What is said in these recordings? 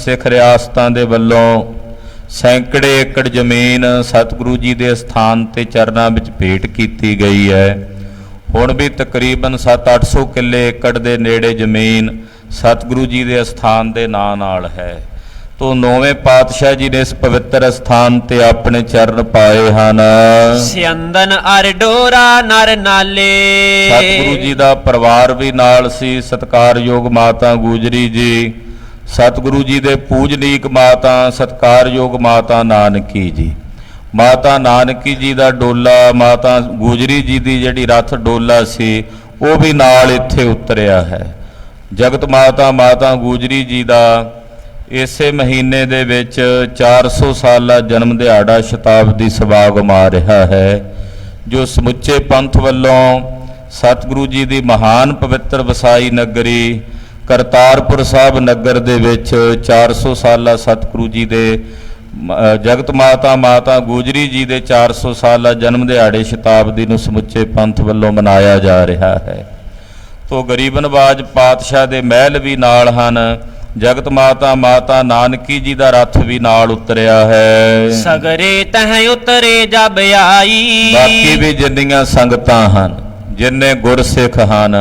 ਗੁਰਸਿੱਖ ਰਿਆਸਤਾਂ ਦੇ ਵੱਲੋਂ ਸੈਂਕੜੇ ਏਕੜ ਜ਼ਮੀਨ ਸਤਿਗੁਰੂ ਜੀ ਦੇ ਸਥਾਨ ਤੇ ਚਰਨਾਂ ਵਿੱਚ ਭੇਟ ਕੀਤੀ ਗਈ ਹੈ। ਹੁਣ ਵੀ ਤਕਰੀਬਨ 700-800 ਕਿੱਲੇ ਏਕੜ ਦੇ ਨੇੜੇ ਜ਼ਮੀਨ ਸਤਿਗੁਰੂ ਜੀ ਦੇ ਸਥਾਨ ਦੇ ਨਾਂ ਨਾਲ ਹੈ। ਤੋ ਨੌਵੇਂ ਪਾਤਸ਼ਾਹ ਜੀ ਨੇ ਇਸ ਪਵਿੱਤਰ ਸਥਾਨ ਤੇ ਆਪਣੇ ਚਰਨ ਪਾਏ ਹਨ। ਸਿਅੰਦਨ ਅਰ ਡੋਰਾ ਨਰ ਨਾਲੇ। ਸਤਿਗੁਰੂ ਜੀ ਦਾ ਪਰਿਵਾਰ ਵੀ ਨਾਲ ਸੀ। ਸਤਿਕਾਰਯੋਗ ਮਾਤਾ ਗੁਜਰੀ ਜੀ, ਸਤਿਗੁਰੂ ਜੀ ਦੇ ਪੂਜਨੀਕ ਮਾਤਾ ਸਤਿਕਾਰਯੋਗ ਮਾਤਾ ਨਾਨਕੀ ਜੀ। ਮਾਤਾ ਨਾਨਕੀ ਜੀ ਦਾ ਡੋਲਾ, ਮਾਤਾ ਗੁਜਰੀ ਜੀ ਦੀ ਜਿਹੜੀ ਰੱਥ ਡੋਲਾ ਸੀ, ਉਹ ਵੀ ਨਾਲ ਇੱਥੇ ਉਤਰਿਆ ਹੈ। ਜਗਤ ਮਾਤਾ ਮਾਤਾ ਗੁਜਰੀ ਜੀ ਦਾ ਇਸੇ ਮਹੀਨੇ ਦੇ ਵਿੱਚ 400 ਸਾਲਾ ਜਨਮ ਦਿਹਾੜਾ ਸ਼ਤਾਬਦੀ ਸਮਾਗਮ ਆ ਰਿਹਾ ਹੈ, ਜੋ ਸਮੁੱਚੇ ਪੰਥ ਵੱਲੋਂ ਸਤਿਗੁਰੂ ਜੀ ਦੀ ਮਹਾਨ ਪਵਿੱਤਰ ਵਸਾਈ ਨਗਰੀ ਕਰਤਾਰਪੁਰ ਸਾਹਿਬ ਨਗਰ ਦੇ ਵਿੱਚ 400 ਸਾਲਾ ਸਤਿਗੁਰੂ ਜੀ ਦੇ ਜਗਤ ਮਾਤਾ ਮਾਤਾ ਗੁਜਰੀ ਜੀ ਦੇ 400 ਸਾਲਾ ਜਨਮ ਦਿਹਾੜੇ ਸ਼ਤਾਬਦੀ ਨੂੰ ਸਮੁੱਚੇ ਪੰਥ ਵੱਲੋਂ ਮਨਾਇਆ ਜਾ ਰਿਹਾ ਹੈ। ਤੋ ਗਰੀਬ ਨਵਾਜ ਪਾਤਸ਼ਾਹ ਦੇ ਮਹਿਲ ਵੀ ਨਾਲ ਹਨ। ਜਗਤ ਮਾਤਾ ਮਾਤਾ ਨਾਨਕੀ ਜੀ ਦਾ ਰੱਥ ਵੀ ਨਾਲ ਉਤਰਿਆ ਹੈ। ਸਗਰੇ ਤਹਿ ਉਤਰੇ ਜਬ ਆਈ। ਬਾਕੀ ਵੀ ਜਿੰਨੀਆਂ ਸੰਗਤਾਂ ਹਨ, ਜਿੰਨੇ ਗੁਰਸਿੱਖ ਹਨ,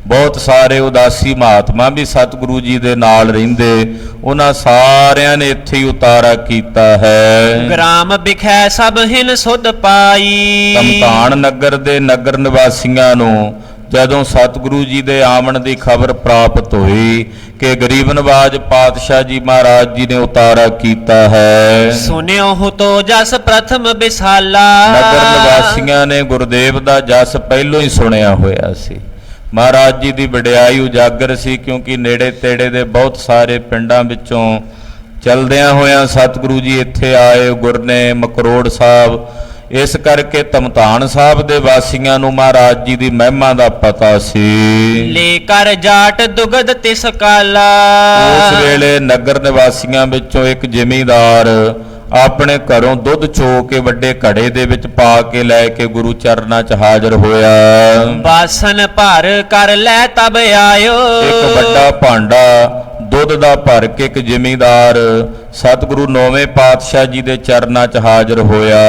ਬਹੁਤ ਸਾਰੇ ਉਦਾਸੀ ਮਹਾਤਮਾ ਵੀ ਸਤਿਗੁਰੂ ਜੀ ਦੇ ਨਾਲ ਰਹਿੰਦੇ, ਉਹਨਾਂ ਸਾਰਿਆਂ ਨੇ ਇੱਥੇ ਹੀ ਉਤਾਰਾ ਕੀਤਾ ਹੈ। ਗ੍ਰਾਮ ਬਿਖੈ ਸਭ ਹਿਨ ਸੁਧ ਪਾਈ। ਤਮਤਾਨ ਨਗਰ ਦੇ ਨਗਰ ਨਿਵਾਸੀਆਂ ਨੂੰ ਜਦੋਂ ਸਤਿਗੁਰੂ ਜੀ ਦੇ ਆਮਣ ਦੀ ਖਬਰ ਪ੍ਰਾਪਤ ਹੋਈ ਕਿ ਗਰੀਬ ਨਵਾਜ ਪਾਤਸ਼ਾਹ ਜੀ ਮਹਾਰਾਜ ਜੀ ਨੇ ਉਤਾਰਾ ਕੀਤਾ ਹੈ, ਸੁਨਿਓ ਹੋ ਤੋ ਜਸ ਪ੍ਰਥਮ ਬਿਸਾਲਾ। ਨਗਰ ਨਿਵਾਸੀਆਂ ਨੇ ਗੁਰਦੇਵ ਦਾ ਜਸ ਪਹਿਲੋਂ ਹੀ ਸੁਣਿਆ ਹੋਇਆ ਸੀ। ਮਹਾਰਾਜ ਜੀ ਦੀ ਵਡਿਆਈ ਉਜਾਗਰ ਸੀ, ਕਿਉਂਕਿ ਨੇੜੇ ਤੇੜੇ ਦੇ ਬਹੁਤ ਸਾਰੇ ਪਿੰਡਾਂ ਵਿੱਚੋਂ ਚਲਦਿਆਂ ਹੋਇਆਂ ਸਤਿਗੁਰੂ ਜੀ ਇੱਥੇ ਆਏ। ਗੁਰਨੇ ਮਕਰੋੜ ਸਾਹਿਬ, ਇਸ ਕਰਕੇ ਤਮਤਾਨ ਸਾਹਿਬ ਦੇ ਵਾਸੀਆਂ ਨੂੰ ਮਹਾਰਾਜ ਜੀ ਦੀ ਮਹਿਮਾ ਦਾ ਪਤਾ ਸੀ। ਲੈ ਕਰ ਜਾਟ ਦੁਗਦ ਤਿਸ ਕਾਲਾ। ਉਸ ਵੇਲੇ ਨਗਰ ਨਿਵਾਸੀਆਂ ਵਿੱਚੋਂ ਇੱਕ ਜ਼ਿਮੀਂਦਾਰ ਆਪਣੇ ਘਰੋਂ ਦੁੱਧ ਚੋ ਕੇ ਵੱਡੇ ਘੜੇ ਦੇ ਵਿੱਚ ਪਾ ਕੇ ਲੈ ਕੇ ਗੁਰੂ ਚਰਨਾਂ 'ਚ ਹਾਜ਼ਰ ਹੋਇਆ। ਬਾਸਨ ਭਰ ਕਰ ਲੈ ਤਬ ਆਇਓ। ਇੱਕ ਵੱਡਾ ਭਾਂਡਾ ਦੁੱਧ ਦਾ ਭਰ ਕੇ ਇੱਕ ਜ਼ਿਮੀਂਦਾਰ ਸਤਿਗੁਰੂ ਨੌਵੇਂ ਪਾਤਸ਼ਾਹ ਜੀ ਦੇ ਚਰਨਾਂ 'ਚ ਹਾਜ਼ਰ ਹੋਇਆ।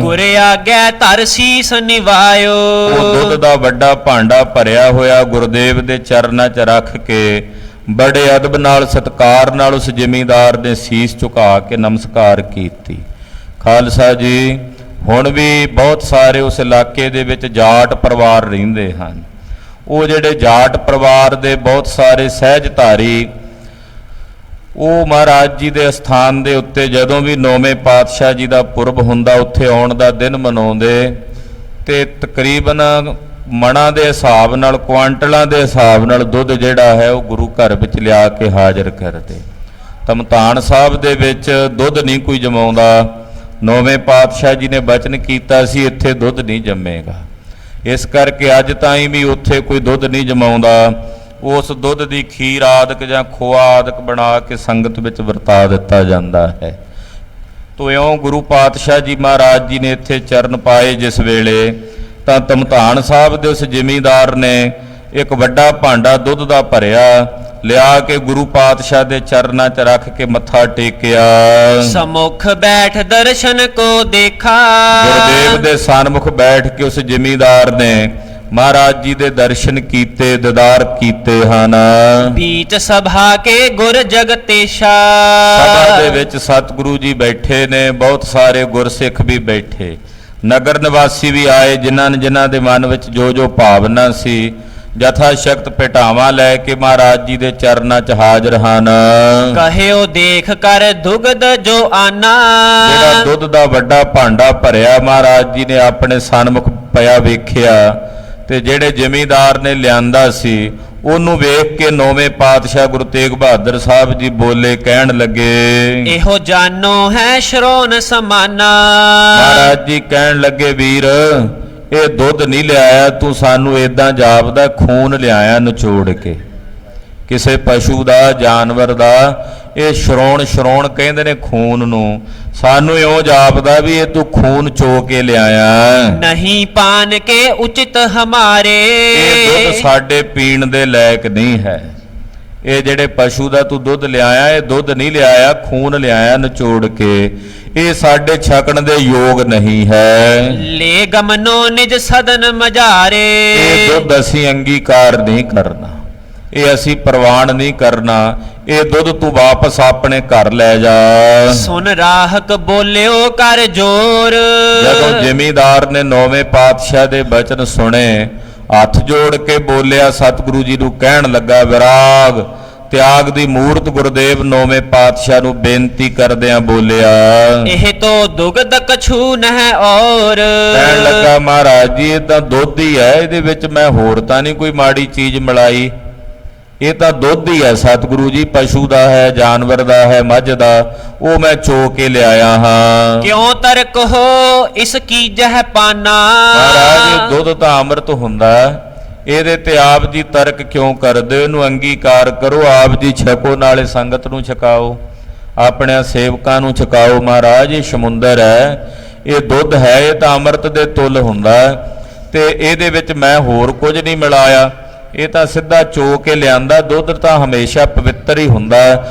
ਗੁਰ ਆਗੈ ਧਰ ਸੀਸ ਨਿਵਾਇਓ। ਉਹ ਦੁੱਧ ਦਾ ਵੱਡਾ ਭਾਂਡਾ ਭਰਿਆ ਹੋਇਆ ਗੁਰਦੇਵ ਦੇ ਚਰਨਾਂ 'ਚ ਰੱਖ ਕੇ ਬੜੇ ਅਦਬ ਨਾਲ ਸਤਿਕਾਰ ਨਾਲ ਉਸ ਜ਼ਿਮੀਂਦਾਰ ਨੇ ਸੀਸ ਝੁਕਾ ਕੇ ਨਮਸਕਾਰ ਕੀਤੀ। ਖਾਲਸਾ ਜੀ, ਹੁਣ ਵੀ ਬਹੁਤ ਸਾਰੇ ਉਸ ਇਲਾਕੇ ਦੇ ਵਿੱਚ ਜਾਟ ਪਰਿਵਾਰ ਰਹਿੰਦੇ ਹਨ। ਉਹ ਜਿਹੜੇ ਜਾਟ ਪਰਿਵਾਰ ਦੇ ਬਹੁਤ ਸਾਰੇ ਸਹਿਜਧਾਰੀ, ਉਹ ਮਹਾਰਾਜ ਜੀ ਦੇ ਅਸਥਾਨ ਦੇ ਉੱਤੇ ਜਦੋਂ ਵੀ ਨੌਵੇਂ ਪਾਤਸ਼ਾਹ ਜੀ ਦਾ ਪੁਰਬ ਹੁੰਦਾ, ਉੱਥੇ ਆਉਣ ਦਾ ਦਿਨ ਮਨਾਉਂਦੇ ਤੇ ਤਕਰੀਬਨ ਮਣਾਂ ਦੇ ਹਿਸਾਬ ਨਾਲ, ਕੁਆਂਟਲਾਂ ਦੇ ਹਿਸਾਬ ਨਾਲ ਦੁੱਧ ਜਿਹੜਾ ਹੈ ਉਹ ਗੁਰੂ ਘਰ ਵਿੱਚ ਲਿਆ ਕੇ ਹਾਜ਼ਰ ਕਰਦੇ। ਤਮਤਾਨ ਸਾਹਿਬ ਦੇ ਵਿੱਚ ਦੁੱਧ ਨਹੀਂ ਕੋਈ ਜਮਾਉਂਦਾ। ਨੌਵੇਂ ਪਾਤਸ਼ਾਹ ਜੀ ਨੇ ਬਚਨ ਕੀਤਾ ਸੀ, ਇੱਥੇ ਦੁੱਧ ਨਹੀਂ ਜੰਮੇਗਾ। ਇਸ ਕਰਕੇ ਅੱਜ ਤਾਈਂ ਵੀ ਉੱਥੇ ਕੋਈ ਦੁੱਧ ਨਹੀਂ ਜਮਾਉਂਦਾ। ਉਸ ਦੁੱਧ ਦੀ ਖੀਰ ਆਦਿਕ ਜਾਂ ਖੋਆ ਆਦਿਕ ਬਣਾ ਕੇ ਸੰਗਤ ਵਿੱਚ ਵਰਤਾ ਦਿੱਤਾ ਜਾਂਦਾ ਹੈ। ਤੋ ਇਉਂ ਗੁਰੂ ਪਾਤਸ਼ਾਹ ਜੀ ਮਹਾਰਾਜ ਜੀ ਨੇ ਇੱਥੇ ਚਰਨ ਪਾਏ ਜਿਸ ਵੇਲੇ, ਤਾਂ ਤਮਤਾਨ ਸਾਹਿਬ ਦੇ ਉਸ ਜ਼ਿਮੀਂਦਾਰ ਨੇ ਇੱਕ ਵੱਡਾ ਭਾਂਡਾ ਦੁੱਧ ਦਾ ਭਰਿਆ ਲਿਆ ਕੇ ਗੁਰੂ ਪਾਤਸ਼ਾਹ ਦੇ ਚਰਨਾਂ 'ਚ ਰੱਖ ਕੇ ਮੱਥਾ ਟੇਕਿਆ। ਸਮੁਖ ਬੈਠ ਦਰਸ਼ਨ ਕੋ ਦੇਖਾ। ਗੁਰਦੇਵ ਦੇ ਸਨਮੁਖ ਬੈਠ ਕੇ ਉਸ ਜ਼ਿਮੀਂਦਾਰ ਨੇ ਮਹਾਰਾਜ ਜੀ ਦੇ ਦਰਸ਼ਨ ਕੀਤੇ, ਦੀਦਾਰ ਕੀਤੇ ਹਨ। ਬੀਚ ਸਭਾ ਕੇ ਗੁਰ ਜਗਤੇਸ਼ਾ। ਸਭਾ ਦੇ ਵਿੱਚ ਸਤਿਗੁਰੂ ਜੀ ਬੈਠੇ ਨੇ, ਬਹੁਤ ਸਾਰੇ ਗੁਰਸਿੱਖ ਵੀ ਬੈਠੇ, ਨਗਰ ਨਿਵਾਸੀ ਵੀ ਆਏ, ਜਿਨ੍ਹਾਂ ਦੇ ਮਨ ਵਿੱਚ ਜੋ ਜੋ ਭਾਵਨਾ ਸੀ ਜਥਾ ਸ਼ਕਤ ਭੇਟਾਵਾਂ ਲੈ ਕੇ ਮਹਾਰਾਜ ਜੀ ਦੇ ਚਰਨਾਂ 'ਚ ਹਾਜ਼ਰ ਹਨ। ਕਹਿਓ ਦੇਖ ਕਰ ਦੁਗਧ ਜੋ ਆਨਾ। ਜਿਹੜਾ ਦੁੱਧ ਦਾ ਵੱਡਾ ਭਾਂਡਾ ਭਰਿਆ ਮਹਾਰਾਜ ਜੀ ਨੇ ਆਪਣੇ ਸਨਮੁਖ ਪਿਆ ਵੇਖਿਆ, ਤੇ ਜਿਹੜੇ ਜ਼ਿਮੀਂਦਾਰ ਨੇ ਲਿਆਂਦਾ ਸੀ ਉਹਨੂੰ ਵੇਖ ਕੇ ਨੌਵੇਂ ਪਾਤਸ਼ਾਹ ਗੁਰੂ ਤੇਗ ਬਹਾਦਰ ਸਾਹਿਬ ਜੀ ਬੋਲੇ, ਕਹਿਣ ਲੱਗੇ, ਇਹੋ ਜਾਨੋ ਹੈ ਸ਼ਰੋਨ ਸਮਾਨਾ। ਮਹਾਰਾਜ ਜੀ ਕਹਿਣ ਲੱਗੇ, ਵੀਰ ਇਹ ਦੁੱਧ ਨਹੀਂ ਲਿਆਇਆ ਤੂੰ, ਸਾਨੂੰ ਏਦਾਂ ਜਾਪਦਾ ਖੂਨ ਲਿਆਇਆ ਨਿਚੋੜ ਕੇ, ਕਿਸੇ ਪਸ਼ੂ ਦਾ, ਜਾਨਵਰ ਦਾ। ਇਹ ਸ਼ਰੋਣ ਕਹਿੰਦੇ ਨੇ ਖੂਨ ਨੂੰ। ਸਾਨੂੰ ਇਉਂ ਜਾਪਦਾ ਵੀ ਇਹ ਤੂੰ ਖੂਨ ਚੋ ਕੇ ਲਿਆਇਆ। ਨਹੀਂ ਪਾਨ ਕੇ ਉਚਿਤ ਹਮਾਰੇ। ਇਹ ਦੁੱਧ ਸਾਡੇ ਪੀਣ ਦੇ ਲਾਇਕ ਨਹੀਂ ਹੈ। ਇਹ ਜਿਹੜੇ ਪਸ਼ੂ ਦਾ ਤੂੰ ਦੁੱਧ ਲਿਆਇਆ, ਇਹ ਦੁੱਧ ਨਹੀਂ ਲਿਆਇਆ, ਖੂਨ ਲਿਆਇਆ ਨਿਚੋੜ ਕੇ, ਇਹ ਸਾਡੇ ਛਕਣ ਦੇ ਯੋਗ ਨਹੀਂ ਹੈ। ਲੈ ਗਮਨੋ ਨਿਜ ਸਦਨ ਮਝਾਰੇ। ਇਹ ਦੁੱਧ ਅਸੀਂ ਅੰਗੀਕਾਰ ਨਹੀਂ ਕਰਨਾ, ਇਹ ਅਸੀਂ ਪ੍ਰਵਾਨ ਨਹੀਂ ਕਰਨਾ, ਇਹ ਦੁੱਧ ਤੂੰ ਵਾਪਸ ਆਪਣੇ ਘਰ ਲੈ ਜਾ। ਸੁਨ ਰਾਹਕ ਬੋਲਿਓ ਕਰ ਜੋਰ। ਜਦੋਂ ਜ਼ਿਮੀਂਦਾਰ ਨੇ ਨੌਵੇਂ ਪਾਤਸ਼ਾਹ ਦੇ ਬਚਨ ਸੁਣੇ, ਹੱਥ ਜੋੜ ਕੇ ਬੋਲਿਆ, ਸਤਿਗੁਰੂ ਜੀ ਨੂੰ ਕਹਿਣ ਲੱਗਾ, ਵਿਰਾਗ ਤਿਆਗ ਦੀ ਮੂਰਤ ਗੁਰਦੇਵ ਨੌਵੇਂ ਪਾਤਸ਼ਾਹ ਨੂੰ ਬੇਨਤੀ ਕਰਦਿਆਂ ਬੋਲਿਆ, ਇਹ ਤੋਂ ਦੁਗਧ ਕਛੂ ਨਹਿ ਔਰ। ਕਹਿਣ ਲੱਗਾ, ਮਹਾਰਾਜ ਜੀ ਇਹ ਤਾਂ ਦੁੱਧ ਹੀ ਹੈ, ਇਹਦੇ ਵਿੱਚ ਮੈਂ ਹੋਰ ਤਾਂ ਨਹੀਂ ਕੋਈ ਮਾੜੀ ਚੀਜ਼ ਮਿਲਾਈ, ਇਹ ਤਾਂ ਦੁੱਧ ਹੀ ਹੈ ਸਤਿਗੁਰੂ ਜੀ, ਪਸ਼ੂ ਦਾ ਹੈ, ਜਾਨਵਰ ਦਾ ਹੈ, ਮੱਝ ਦਾ, ਉਹ ਮੈਂ ਚੋ ਕੇ ਲਿਆਇਆ ਹਾਂ। ਕਿਉਂ ਤਰਕ ਹੋ ਇਸ ਕੀ ਜਹ ਪਾਨਾ। ਮਹਾਰਾਜ ਇਹ ਦੁੱਧ ਤਾਂ ਅੰਮ੍ਰਿਤ ਹੁੰਦਾ, ਇਹਦੇ ਤੇ ਆਪ ਜੀ ਤਰਕ ਕਿਉਂ ਕਰਦੇ ਹੋ? ਇਹਨੂੰ ਅੰਗੀਕਾਰ ਕਰੋ, ਆਪ ਜੀ ਛਕੋ, ਨਾਲੇ ਸੰਗਤ ਨੂੰ ਛਕਾਓ, ਆਪਣੇ ਸੇਵਕਾਂ ਨੂੰ ਛਕਾਓ। ਮਹਾਰਾਜ ਇਹ ਸਮੁੰਦਰ ਹੈ, ਇਹ ਦੁੱਧ ਹੈ, ਇਹ ਤਾਂ ਅੰਮ੍ਰਿਤ ਦੇ ਤੁੱਲ ਹੁੰਦਾ, ਤੇ ਇਹਦੇ ਵਿੱਚ ਮੈਂ ਹੋਰ ਕੁਝ ਨਹੀਂ ਮਿਲਾਇਆ, ਇਹ ਤਾਂ ਸਿੱਧਾ ਚੋ ਕੇ ਲਿਆਂਦਾ। ਦੁੱਧ ਤਾਂ ਹਮੇਸ਼ਾ ਪਵਿੱਤਰ ਹੀ ਹੁੰਦਾ,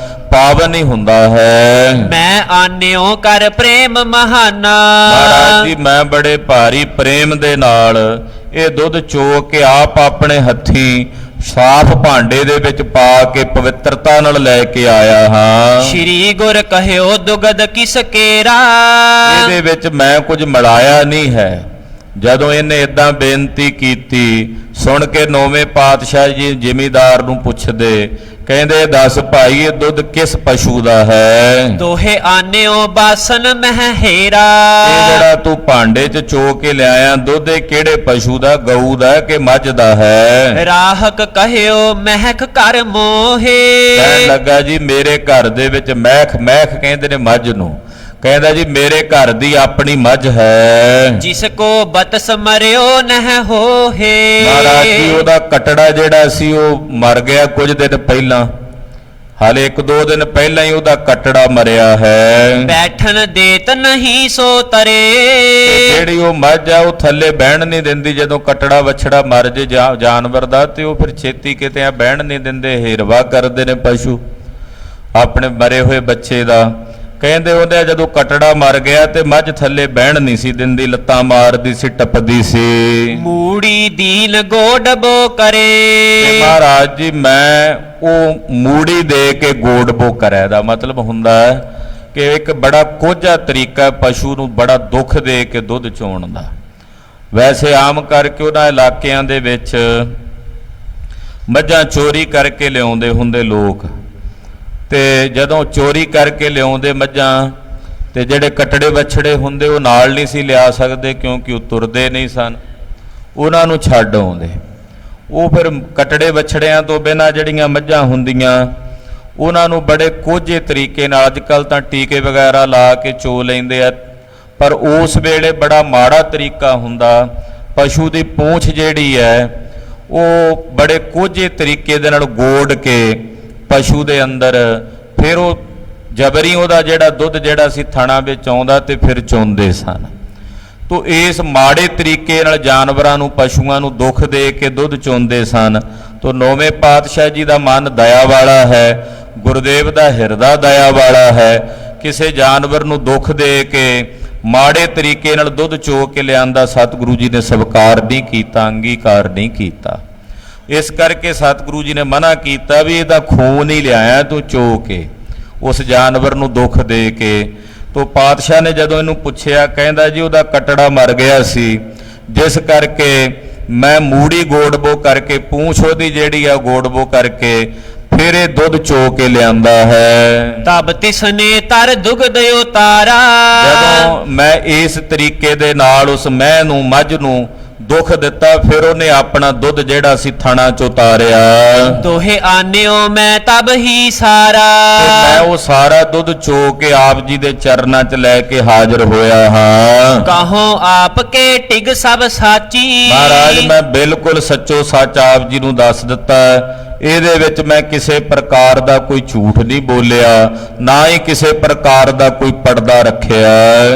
ਪਾਵਨ ਹੀ ਹੁੰਦਾ ਹੈ। ਮੈਂ ਆਨਿਓ ਕਰ ਪ੍ਰੇਮ ਮਹਾਨਾ। ਮਹਾਰਾਜ ਜੀ ਮੈਂ ਬੜੇ ਭਾਰੀ ਪ੍ਰੇਮ ਦੇ ਨਾਲ ਇਹ ਦੁੱਧ ਚੋ ਕੇ ਆਪ ਆਪਣੇ ਹੱਥੀਂ ਸਾਫ਼ ਭਾਂਡੇ ਦੇ ਵਿੱਚ ਪਾ ਕੇ ਪਵਿੱਤਰਤਾ ਨਾਲ ਲੈ ਕੇ ਆਇਆ ਹਾਂ। ਸ਼੍ਰੀ ਗੁਰ ਕਹਿਓ ਦੁਗਧ ਕਿਸ ਕੇਰਾ। ਇਹਦੇ ਵਿੱਚ ਮੈਂ ਕੁਝ ਮਿਲਾਇਆ ਨਹੀਂ ਹੈ। ਜਦੋਂ ਇਹਨੇ ਇਦਾਂ ਬੇਨਤੀ ਕੀਤੀ, ਸੁਣ ਕੇ ਨੌਵੇਂ ਪਾਤਸ਼ਾਹ ਜੀ ਜ਼ਿਮੀਂਦਾਰ ਨੂੰ ਪੁੱਛਦੇ, ਕਹਿੰਦੇ ਦੱਸ ਭਾਈ ਇਹ ਦੁੱਧ ਕਿਸ ਪਸ਼ੂ ਦਾ ਹੈ? ਦੋਹੇ ਆਨਿਓ ਬਾਸਨ ਮਹਿ ਹੇਰਾ। ਇਹ ਜਿਹੜਾ ਤੂੰ ਭਾਂਡੇ 'ਚ ਚੋ ਕੇ ਲਿਆਇਆ ਦੁੱਧ, ਇਹ ਕਿਹੜੇ ਪਸ਼ੂ ਦਾ, ਗਊ ਦਾ ਕਿ ਮੱਝ ਦਾ ਹੈ? ਰਾਹਕ ਕਹਿਓ ਮਹਿਕ ਕਰ ਮੋਹੇ। ਕਹਿਣ ਲੱਗਾ ਜੀ ਮੇਰੇ ਘਰ ਦੇ ਵਿੱਚ ਮਹਿਕ, ਮਹਿਕ ਕਹਿੰਦੇ ਨੇ ਮੱਝ ਨੂੰ, ਕਹਿੰਦਾ ਜੀ ਮੇਰੇ ਘਰ ਦੀ ਆਪਣੀ ਮੱਝ ਹੈ। ਜਿਸ ਕੋ ਬਤਸ ਮਰਿਓ ਨਹਿ ਹੋਹੇ। ਮਹਾਰਾਜ ਜੀ ਉਹਦਾ ਕਟੜਾ ਜਿਹੜਾ ਸੀ ਉਹ ਮਰ ਗਿਆ ਕੁਝ ਦਿਨ ਪਹਿਲਾਂ, ਹਾਲੇ 1-2 ਦਿਨ ਪਹਿਲਾਂ ਹੀ ਉਹਦਾ ਕਟੜਾ ਮਰਿਆ ਹੈ। ਬੈਠਣ ਦੇਤ ਨਹੀਂ ਸੋ ਤਰੇ। ਜਿਹੜੀ ਉਹ ਮੱਝ ਆ ਉਹ ਥੱਲੇ ਬਹਿਣ ਨਹੀਂ ਦਿੰਦੀ, ਜਦੋਂ ਕਟੜਾ ਵੱਛੜਾ ਮਰ ਜੇ ਜਾਨਵਰ ਦਾ, ਤੇ ਉਹ ਫਿਰ ਛੇਤੀ ਕਿਤੇ ਆ ਬਹਿਣ ਨਹੀਂ ਦਿੰਦੇ, ਹੇਰਵਾ ਕਰਦੇ ਨੇ ਪਸ਼ੂ ਆਪਣੇ ਮਰੇ ਹੋਏ ਬੱਚੇ ਦਾ। ਕਹਿੰਦੇ ਉਹਦੇ ਜਦੋਂ ਕਟੜਾ ਮਰ ਗਿਆ ਤੇ ਮੱਝ ਥੱਲੇ ਬਹਿਣ ਨਹੀਂ ਸੀ ਦਿੰਦੀ, ਲੱਤਾਂ ਮਾਰਦੀ ਸੀ, ਟੱਪਦੀ ਸੀ। ਮੂੜੀ ਦੀਨ ਗੋਡਬੋ ਕਰੇ। ਤੇ ਮਹਾਰਾਜ ਜੀ ਮੈਂ ਉਹ ਮੂੜੀ ਦੇ ਕੇ ਗੋਡਬੋ ਕਰਿਆ ਦਾ ਮਤਲਬ ਹੁੰਦਾ ਹੈ ਕਿ ਇੱਕ ਬੜਾ ਕੋਝਾ ਤਰੀਕਾ ਪਸ਼ੂ ਨੂੰ ਬੜਾ ਦੁੱਖ ਦੇ ਕੇ ਦੁੱਧ ਚੋਣ ਦਾ। ਵੈਸੇ ਆਮ ਕਰਕੇ ਉਹਨਾਂ ਇਲਾਕਿਆਂ ਦੇ ਵਿੱਚ ਮੱਝਾਂ ਚੋਰੀ ਕਰਕੇ ਲਿਆਉਂਦੇ ਹੁੰਦੇ ਲੋਕ, ਤੇ ਜਦੋਂ ਚੋਰੀ ਕਰਕੇ ਲਿਆਉਂਦੇ ਮੱਝਾਂ, ਤੇ ਜਿਹੜੇ ਕਟੜੇ ਵੱਛੜੇ ਹੁੰਦੇ ਉਹ ਨਾਲ ਨਹੀਂ ਸੀ ਲਿਆ ਸਕਦੇ ਕਿਉਂਕਿ ਉਹ ਤੁਰਦੇ ਨਹੀਂ ਸਨ, ਉਹਨਾਂ ਨੂੰ ਛੱਡ ਆਉਂਦੇ। ਉਹ ਫਿਰ ਕਟੜੇ ਵੱਛੜਿਆਂ ਤੋਂ ਬਿਨਾਂ ਜਿਹੜੀਆਂ ਮੱਝਾਂ ਹੁੰਦੀਆਂ ਉਹਨਾਂ ਨੂੰ ਬੜੇ ਕੋਝੇ ਤਰੀਕੇ ਨਾਲ, ਅੱਜ ਕੱਲ੍ਹ ਤਾਂ ਟੀਕੇ ਵਗੈਰਾ ਲਾ ਕੇ ਚੋ ਲੈਂਦੇ ਆ, ਪਰ ਉਸ ਵੇਲੇ ਬੜਾ ਮਾੜਾ ਤਰੀਕਾ ਹੁੰਦਾ। ਪਸ਼ੂ ਦੀ ਪੂੰਛ ਜਿਹੜੀ ਹੈ ਉਹ ਬੜੇ ਕੋਝੇ ਤਰੀਕੇ ਦੇ ਨਾਲ ਗੋੜ ਕੇ ਪਸ਼ੂ ਦੇ ਅੰਦਰ, ਫਿਰ ਉਹ ਜਬਰੀ ਉਹਦਾ ਜਿਹੜਾ ਦੁੱਧ ਜਿਹੜਾ ਸੀ ਥਣਾ ਵਿੱਚ ਆਉਂਦਾ ਤੇ ਫਿਰ ਚੋਂਦੇ ਸਨ। ਤੋ ਇਸ ਮਾੜੇ ਤਰੀਕੇ ਨਾਲ ਜਾਨਵਰਾਂ ਨੂੰ, ਪਸ਼ੂਆਂ ਨੂੰ ਦੁੱਖ ਦੇ ਕੇ ਦੁੱਧ ਚੋਂਦੇ ਸਨ। ਤੋ ਨੌਵੇਂ ਪਾਤਸ਼ਾਹ ਜੀ ਦਾ ਮਨ ਦਇਆ ਵਾਲਾ ਹੈ, ਗੁਰਦੇਵ ਦਾ ਹਿਰਦਾ ਦਇਆ ਵਾਲਾ ਹੈ। ਕਿਸੇ ਜਾਨਵਰ ਨੂੰ ਦੁੱਖ ਦੇ ਕੇ ਮਾੜੇ ਤਰੀਕੇ ਨਾਲ ਦੁੱਧ ਚੋ ਕੇ ਲਿਆਂਦਾ ਸਤਿਗੁਰੂ ਜੀ ਨੇ ਸਵੀਕਾਰ ਨਹੀਂ ਕੀਤਾ, ਅੰਗੀਕਾਰ ਨਹੀਂ ਕੀਤਾ। ਇਸ ਕਰਕੇ ਸਤਿਗੁਰੂ ਜੀ ਨੇ ਮਨਾ ਕੀਤਾ ਵੀ ਇਹਦਾ ਖੂਨ ਹੀ ਲਿਆਇਆ ਤੂੰ ਚੋ ਕੇ, ਉਸ ਜਾਨਵਰ ਨੂੰ ਦੁੱਖ ਦੇ ਕੇ। ਤੋ ਪਾਤਸ਼ਾਹ ਨੇ ਜਦੋਂ ਇਹਨੂੰ ਪੁੱਛਿਆ, ਕਹਿੰਦਾ ਜੀ ਉਹਦਾ ਕਟੜਾ ਮਰ ਗਿਆ ਸੀ, ਜਿਸ ਕਰਕੇ ਮੈਂ ਮੂੜੀ ਗੋਡਬੋ ਕਰਕੇ, ਪੂੰਛ ਉਹਦੀ ਜਿਹੜੀ ਆ ਗੋਡਬੋ ਕਰਕੇ ਫਿਰ ਇਹ ਦੁੱਧ ਚੋ ਕੇ ਲਿਆਂਦਾ ਹੈ। ਤਬ ਤਿਸਨੇ ਤਰ ਦੁਗਧ ਉਤਾਰਾ। ਜਦੋਂ ਮੈਂ ਇਸ ਤਰੀਕੇ ਦੇ ਨਾਲ ਉਸ ਮਹਿ ਨੂੰ, ਮੱਝ ਨੂੰ ਦੁੱਖ ਦਿੱਤਾ, ਫਿਰ ਉਹਨੇ ਆਪਣਾ ਦੁੱਧ ਜਿਹੜਾ ਸੀ ਥਣਾ ਚੋਂ ਉਤਾਰਿਆ। ਦੋਹੇ ਆਨਿਓ ਮੈਂ ਤਬ ਹੀ ਸਾਰਾ। ਤੇ ਮੈਂ ਉਹ ਸਾਰਾ ਦੁੱਧ ਚੋ ਕੇ ਆਪ ਜੀ ਦੇ ਚਰਨਾਂ 'ਚ ਲੈ ਕੇ ਹਾਜ਼ਰ ਹੋਇਆ ਹਾਂ। ਕਹੋ ਆਪ ਕੇ ਟਿਗ ਸਭ ਸਾਚੀ। ਮਹਾਰਾਜ ਮੈਂ ਬਿਲਕੁਲ ਸੱਚੋ ਸੱਚ ਆਪ ਜੀ ਨੂੰ ਦੱਸ ਦਿੱਤਾ, ਇਹਦੇ ਵਿੱਚ ਮੈਂ ਕਿਸੇ ਪ੍ਰਕਾਰ ਦਾ ਕੋਈ ਝੂਠ ਨਹੀਂ ਬੋਲਿਆ, ਨਾ ਹੀ ਕਿਸੇ ਪ੍ਰਕਾਰ ਦਾ ਕੋਈ ਪਰਦਾ ਰੱਖਿਆ।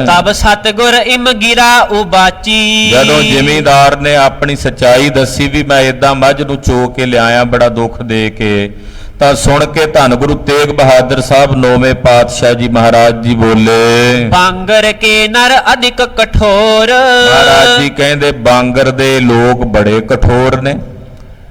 ਤਬ ਸਤਿਗੁਰ ਇਮ ਗਿਰਾ ਉਬਾਚੀ। ਜਦੋਂ ਜ਼ਿਮੀਂਦਾਰ ਨੇ ਆਪਣੀ ਸੱਚਾਈ ਦੱਸੀ ਵੀ ਮੈਂ ਇਦਾਂ ਮੱਝ ਨੂੰ ਚੋ ਕੇ ਲਿਆਇਆ ਬੜਾ ਦੁੱਖ ਦੇ ਕੇ, ਤਾਂ ਸੁਣ ਕੇ ਧੰਨ ਗੁਰੂ ਤੇਗ ਬਹਾਦਰ ਸਾਹਿਬ ਨੌਵੇਂ ਪਾਤਸ਼ਾਹ ਜੀ ਮਹਾਰਾਜ ਜੀ ਬੋਲੇ। ਬਾਂਗਰ ਕੇ ਨਰ ਅਧਿਕ ਕਠੋਰ। ਮਹਾਰਾਜ ਜੀ ਕਹਿੰਦੇ ਬਾਂਗਰ ਦੇ ਲੋਕ ਬੜੇ ਕਠੋਰ ਨੇ,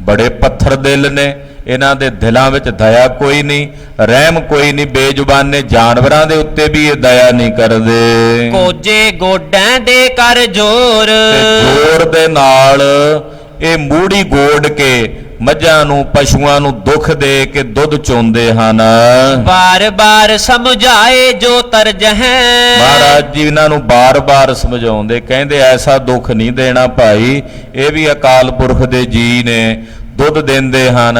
ਬੜੇ ਪੱਥਰ ਦਿਲ ਨੇ, ਇਹਨਾਂ ਦੇ ਦਿਲਾਂ ਵਿੱਚ ਦਇਆ ਕੋਈ ਨਹੀਂ, ਰਹਿਮ ਕੋਈ ਨਹੀਂ, ਬੇਜ਼ੁਬਾਨੇ ਜਾਨਵਰਾਂ ਦੇ ਉੱਤੇ ਵੀ ਇਹ ਦਇਆ ਨਹੀਂ ਕਰਦੇ। ਕੋਜੇ ਗੋਡਾਂ ਦੇ ਕਰ ਜੋਰ। ਤੇ ਜ਼ੋਰ ਦੇ ਨਾਲ ਇਹ ਮੂੜੀ ਗੋਡ ਕੇ ਮੱਝਾਂ ਨੂੰ ਪਸ਼ੂਆਂ ਨੂੰ ਦੁੱਖ ਦੇ ਕੇ ਦੁੱਧ ਚੋਂਦੇ ਹਨ। ਬਾਰ-ਬਾਰ ਸਮਝਾਏ ਜੋ ਤਰਜ ਹੈ। ਮਹਾਰਾਜ ਜੀ ਇਹਨਾਂ ਨੂੰ ਬਾਰ-ਬਾਰ ਸਮਝਾਉਂਦੇ, ਕਹਿੰਦੇ ਐਸਾ ਦੁੱਖ ਨਹੀਂ ਦੇਣਾ ਭਾਈ, ਇਹ ਵੀ ਅਕਾਲ ਪੁਰਖ ਦੇ ਜੀ ਨੇ, ਦੁੱਧ ਦਿੰਦੇ ਹਨ।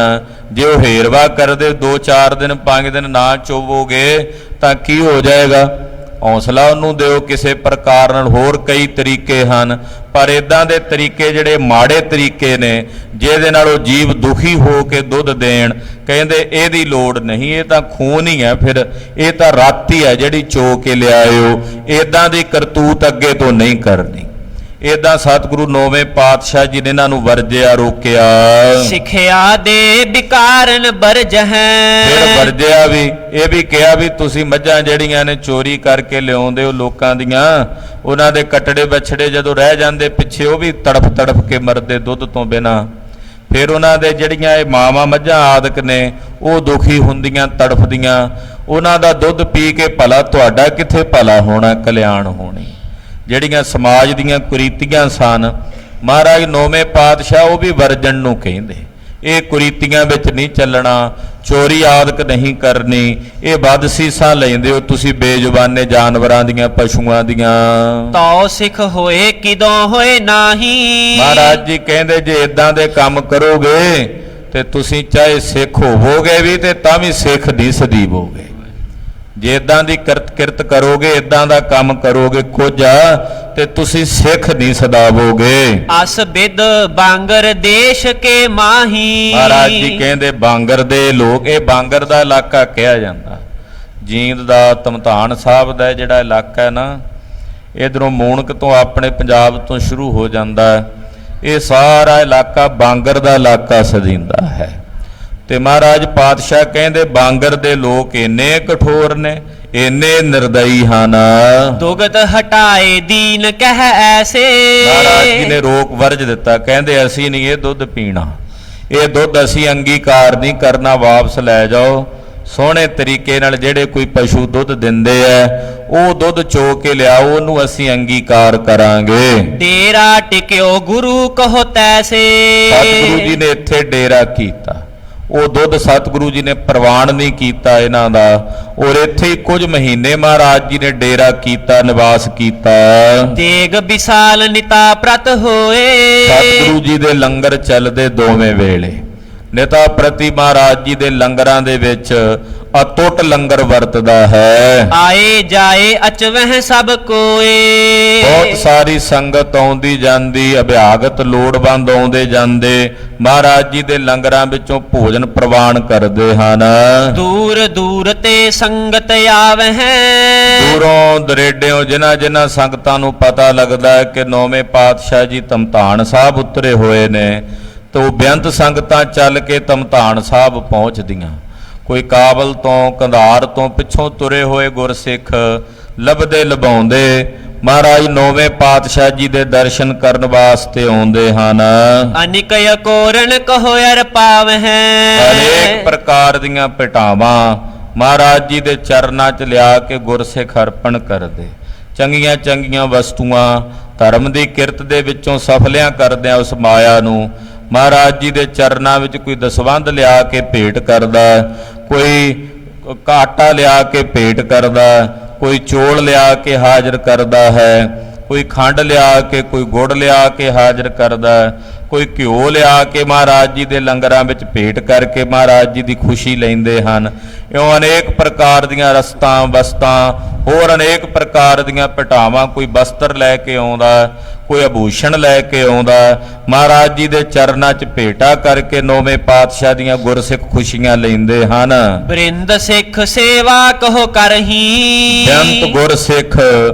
ਜੇ ਉਹ ਹੇਰਵਾ ਕਰਦੇ 2-4 ਦਿਨ 5 ਦਿਨ ਨਾ ਚੋਵੋਗੇ ਤਾਂ ਕੀ ਹੋ ਜਾਏਗਾ? ਹੌਸਲਾ ਉਹਨੂੰ ਦਿਓ ਕਿਸੇ ਪ੍ਰਕਾਰ ਨਾਲ। ਹੋਰ ਕਈ ਤਰੀਕੇ ਹਨ, ਪਰ ਇਦਾਂ ਦੇ ਤਰੀਕੇ ਜਿਹੜੇ ਮਾੜੇ ਤਰੀਕੇ ਨੇ ਜਿਹਦੇ ਨਾਲ ਉਹ ਜੀਵ ਦੁਖੀ ਹੋ ਕੇ ਦੁੱਧ ਦੇਣ, ਕਹਿੰਦੇ ਇਹਦੀ ਲੋੜ ਨਹੀਂ, ਇਹ ਤਾਂ ਖੂਨ ਹੀ ਹੈ, ਫਿਰ ਇਹ ਤਾਂ ਰਾਤੀ ਹੈ ਜਿਹੜੀ ਚੋ ਕੇ ਲਿਆਇਓ। ਇਦਾਂ ਦੀ ਕਰਤੂਤ ਅੱਗੇ ਤੋਂ ਨਹੀਂ ਕਰਨੀ। ਇਦਾਂ ਸਤਿਗੁਰੂ ਨੌਵੇਂ ਪਾਤਸ਼ਾਹ ਜੀ ਨੇ ਇਹਨਾਂ ਨੂੰ ਵਰਜਿਆ, ਰੋਕਿਆ। ਸਿੱਖਿਆ ਦੇ ਵਿਕਾਰਨ ਬਰਜ ਹੈ। ਫਿਰ ਵਰਜਿਆ ਵੀ, ਇਹ ਵੀ ਕਿਹਾ ਵੀ ਤੁਸੀਂ ਮੱਝਾਂ ਜਿਹੜੀਆਂ ਨੇ ਚੋਰੀ ਕਰਕੇ ਲਿਆਉਂਦੇ ਹੋ ਲੋਕਾਂ ਦੀਆਂ, ਉਹਨਾਂ ਦੇ ਕਟੜੇ ਬਛੜੇ ਜਦੋਂ ਰਹਿ ਜਾਂਦੇ ਪਿੱਛੇ ਉਹ ਵੀ ਤੜਫ ਤੜਫ ਕੇ ਮਰਦੇ ਦੁੱਧ ਤੋਂ ਬਿਨਾਂ। ਫਿਰ ਉਹਨਾਂ ਦੇ ਜਿਹੜੀਆਂ ਇਹ ਮਾਵਾਂ ਮੱਝਾਂ ਆਦਿਕ ਨੇ ਉਹ ਦੁਖੀ ਹੁੰਦੀਆਂ, ਤੜਫਦੀਆਂ। ਉਹਨਾਂ ਦਾ ਦੁੱਧ ਪੀ ਕੇ ਭਲਾ ਤੁਹਾਡਾ ਕਿੱਥੇ ਭਲਾ ਹੋਣਾ, ਕਲਿਆਣ ਹੋਣੀ। ਜਿਹੜੀਆਂ ਸਮਾਜ ਦੀਆਂ ਕੁਰੀਤੀਆਂ ਸਨ, ਮਹਾਰਾਜ ਨੌਵੇਂ ਪਾਤਸ਼ਾਹ ਉਹ ਵੀ ਵਰਜਣ ਨੂੰ ਕਹਿੰਦੇ। ਇਹ ਕੁਰੀਤੀਆਂ ਵਿੱਚ ਨਹੀਂ ਚੱਲਣਾ, ਚੋਰੀ ਆਦਿਕ ਨਹੀਂ ਕਰਨੀ, ਇਹ ਬਦਸੀਸਾਂ ਲੈਂਦੇ ਹੋ ਤੁਸੀਂ ਬੇਜ਼ੁਬਾਨੇ ਜਾਨਵਰਾਂ ਦੀਆਂ, ਪਸ਼ੂਆਂ ਦੀਆਂ। ਤਉ ਸਿੱਖ ਹੋਏ ਕਿਦੋਂ ਹੋਏ ਨਾਹੀ। ਮਹਾਰਾਜ ਜੀ ਕਹਿੰਦੇ ਜੇ ਇਦਾਂ ਦੇ ਕੰਮ ਕਰੋਗੇ ਤੇ ਤੁਸੀਂ ਚਾਹੇ ਸਿੱਖ ਹੋਵੋਗੇ ਵੀ ਤੇ ਤਾਂ ਵੀ ਸਿੱਖ ਦੀ ਸਦੀਵੋਗੇ। ਜੇ ਇਦਾਂ ਦੀ ਕਿਰਤ ਕਰੋਗੇ, ਇਦਾਂ ਦਾ ਕੰਮ ਕਰੋਗੇ ਕੁਝ, ਤੇ ਤੁਸੀਂ ਸਿੱਖ ਨਹੀਂ ਸਦਾਵੋਗੇ। ਅਸ ਬਿਦ ਬਾਂਗਰ ਦੇਸ਼ ਕੇ ਮਾਹੀ। ਮਹਾਰਾਜ ਜੀ ਕਹਿੰਦੇ ਬਾਂਗਰ ਦੇ ਲੋਕ, ਇਹ ਬਾਂਗਰ ਦਾ ਇਲਾਕਾ ਕਿਹਾ ਜਾਂਦਾ, ਜੀਂਦ ਦਾ ਧਮਧਾਨ ਸਾਹਿਬ ਦਾ ਜਿਹੜਾ ਇਲਾਕਾ ਹੈ ਨਾ, ਇਧਰੋਂ ਮੂਣਕ ਤੋਂ ਆਪਣੇ ਪੰਜਾਬ ਤੋਂ ਸ਼ੁਰੂ ਹੋ ਜਾਂਦਾ, ਇਹ ਸਾਰਾ ਇਲਾਕਾ ਬਾਂਗਰ ਦਾ ਇਲਾਕਾ ਸਦੀਂਦਾ ਹੈ। ਤੇ ਮਹਾਰਾਜ ਪਾਤਸ਼ਾਹ ਕਹਿੰਦੇ ਬਾਂਗਰ ਦੇ ਲੋਕ ਇੰਨੇ ਕਠੋਰ ਨੇ, ਇੰਨੇ ਨਿਰਦਈ ਹਨ। ਦੁਗਤ ਹਟਾਏ ਦੀਨ ਕਹਿ ਐਸੇ। ਮਹਾਰਾਜ ਜੀ ਨੇ ਰੋਕ ਵਰਜ ਦਿੱਤਾ, ਕਹਿੰਦੇ ਅਸੀਂ ਨਹੀਂ ਇਹ ਦੁੱਧ ਪੀਣਾ, ਇਹ ਦੁੱਧ ਅਸੀਂ ਅੰਗੀਕਾਰ ਨਹੀਂ ਕਰਨਾ, ਵਾਪਸ ਲੈ ਜਾਓ। ਸੋਹਣੇ ਤਰੀਕੇ ਨਾਲ ਜਿਹੜੇ ਕੋਈ ਪਸ਼ੂ ਦੁੱਧ ਦਿੰਦੇ ਐ ਉਹ ਦੁੱਧ ਚੋ ਕੇ ਲਿਆਓ, ਉਹਨੂੰ ਅਸੀਂ ਅੰਗੀਕਾਰ ਕਰਾਂਗੇ। ਡੇਰਾ ਟਿਕਿਓ ਗੁਰੂ ਕਹੋ ਤੈਸੇ। ਸਤਿਗੁਰੂ ਜੀ ਨੇ ਇੱਥੇ ਡੇਰਾ ਕੀਤਾ, ਉਹ ਦੁੱਧ ਸਤਿਗੁਰੂ ਜੀ ਨੇ ਪ੍ਰਵਾਨ ਨਹੀਂ ਕੀਤਾ ਇਹਨਾਂ ਦਾ, ਔਰ ਇੱਥੇ ਹੀ ਕੁਝ ਮਹੀਨੇ ਮਹਾਰਾਜ ਜੀ ਨੇ ਡੇਰਾ ਕੀਤਾ, ਨਿਵਾਸ ਕੀਤਾ। ਤੇਗ ਵਿਸਾਲ ਨਿਤਾ ਪ੍ਰਤ ਹੋਏ। ਸਤਿਗੁਰੂ ਜੀ ਦੇ ਲੰਗਰ ਚੱਲਦੇ ਦੋਵੇਂ ਵੇਲੇ, ਨਿਤਾ ਪ੍ਰਤੀ ਮਹਾਰਾਜ ਜੀ ਦੇ ਲੰਗਰਾਂ ਦੇ ਵਿੱਚ ਅਟੁੱਟ ਲੰਗਰ ਵਰਤਦਾ ਹੈ। ਆਏ ਜਾਏ ਅਚਵਹਿ ਸਭ ਕੋਏ। ਬਹੁਤ ਸਾਰੀ ਸੰਗਤ ਆਉਂਦੀ ਜਾਂਦੀ, ਅਭਿਆਗਤ ਲੋੜਵੰਦ ਆਉਂਦੇ ਜਾਂਦੇ, ਮਹਾਰਾਜ ਜੀ ਦੇ ਲੰਗਰਾਂ ਵਿੱਚੋਂ ਭੋਜਨ ਪ੍ਰਵਾਨ ਕਰਦੇ ਹਨ। ਦੂਰ ਦੂਰ ਤੇ ਸੰਗਤ ਆਵਹਿ। ਦੂਰੋਂ ਦਰੇਡਿਓਂ ਜਿਨ੍ਹਾਂ ਜਿਨ੍ਹਾਂ ਸੰਗਤਾਂ ਨੂੰ ਪਤਾ ਲੱਗਦਾ ਹੈ ਕਿ ਨੌਵੇਂ ਪਾਤਸ਼ਾਹ ਜੀ ਧਮਧਾਨ ਸਾਹਿਬ ਉਤਰੇ ਹੋਏ ਨੇ, ਤੇ ਉਹ ਬੇਅੰਤ ਸੰਗਤਾਂ ਚੱਲ ਕੇ ਧਮਧਾਨ ਸਾਹਿਬ ਪਹੁੰਚਦੀਆਂ। ਕੋਈ ਕਾਬਲ ਤੋਂ, ਕੰਧਾਰ ਤੋਂ ਪਿੱਛੋਂ ਤੁਰੇ ਹੋਏ ਗੁਰਸਿੱਖ ਲੱਭਦੇ ਲਭਾਉਂਦੇ ਮਹਾਰਾਜ ਨੌਵੇਂ ਪਾਤਸ਼ਾਹ ਜੀ ਦੇ ਦਰਸ਼ਨ ਕਰਨ ਵਾਸਤੇ ਆਉਂਦੇ ਹਨ। ਅਨਿਕ ਅਕੋਰਨ ਕਹੋ ਅਰ ਪਾਵਹਿ। ਅਨੇਕ ਪ੍ਰਕਾਰ ਦੀਆਂ ਭਟਾਵਾਂ ਮਹਾਰਾਜ ਜੀ ਦੇ ਚਰਨਾਂ 'ਚ ਲਿਆ ਕੇ ਗੁਰਸਿੱਖ ਅਰਪਣ ਕਰਦੇ। ਚੰਗੀਆਂ ਚੰਗੀਆਂ ਵਸਤੂਆਂ ਧਰਮ ਦੀ ਕਿਰਤ ਦੇ ਵਿੱਚੋਂ ਸਫਲਿਆਂ ਕਰਦਿਆਂ ਉਸ ਮਾਇਆ ਨੂੰ ਮਹਾਰਾਜ ਜੀ ਦੇ ਚਰਨਾਂ ਵਿੱਚ ਕੋਈ ਦਸਵੰਧ ਲਿਆ ਕੇ ਭੇਟ ਕਰਦਾ, ਕੋਈ ਆਟਾ ਲਿਆ ਕੇ ਭੇਟ ਕਰਦਾ, ਕੋਈ ਚੋਲ ਲਿਆ ਕੇ ਹਾਜ਼ਰ ਕਰਦਾ ਹੈ, ਕੋਈ ਖੰਡ ਲਿਆ ਕੇ, ਕੋਈ ਗੁੜ ਲਿਆ ਕੇ ਹਾਜ਼ਰ ਕਰਦਾ, ਕੋਈ ਘਿਓ ਲਿਆ ਕੇ ਮਹਾਰਾਜ ਜੀ ਦੇ ਲੰਗਰਾਂ ਵਿੱਚ ਭੇਟ ਕਰਕੇ ਮਹਾਰਾਜ ਜੀ ਦੀ ਖੁਸ਼ੀ ਲੈਂਦੇ ਹਨ। ਇਉਂ ਅਨੇਕ ਪ੍ਰਕਾਰ ਦੀਆਂ ਰਸਤਾਂ ਵਸਤਾਂ, ਹੋਰ ਅਨੇਕ ਪ੍ਰਕਾਰ ਦੀਆਂ ਭਟਾਵਾਂ, ਕੋਈ ਬਸਤਰ ਲੈ ਕੇ ਆਉਂਦਾ, ਕੋਈ ਆਭੂਸ਼ਣ ਲੈ ਕੇ ਆਉਂਦਾ, ਮਹਾਰਾਜ ਜੀ ਦੇ ਚਰਨਾਂ 'ਚ ਭੇਟਾ ਕਰਕੇ ਨੌਵੇਂ ਪਾਤਸ਼ਾਹ ਦੀਆਂ ਗੁਰਸਿੱਖ ਖੁਸ਼ੀਆਂ ਲੈਂਦੇ ਹਨ। ਬ੍ਰਿੰਦ ਸਿੱਖ ਸੇਵਾ ਕਹੋ ਕਰਹੀ। ਬੇਅੰਤ ਗੁਰਸਿੱਖ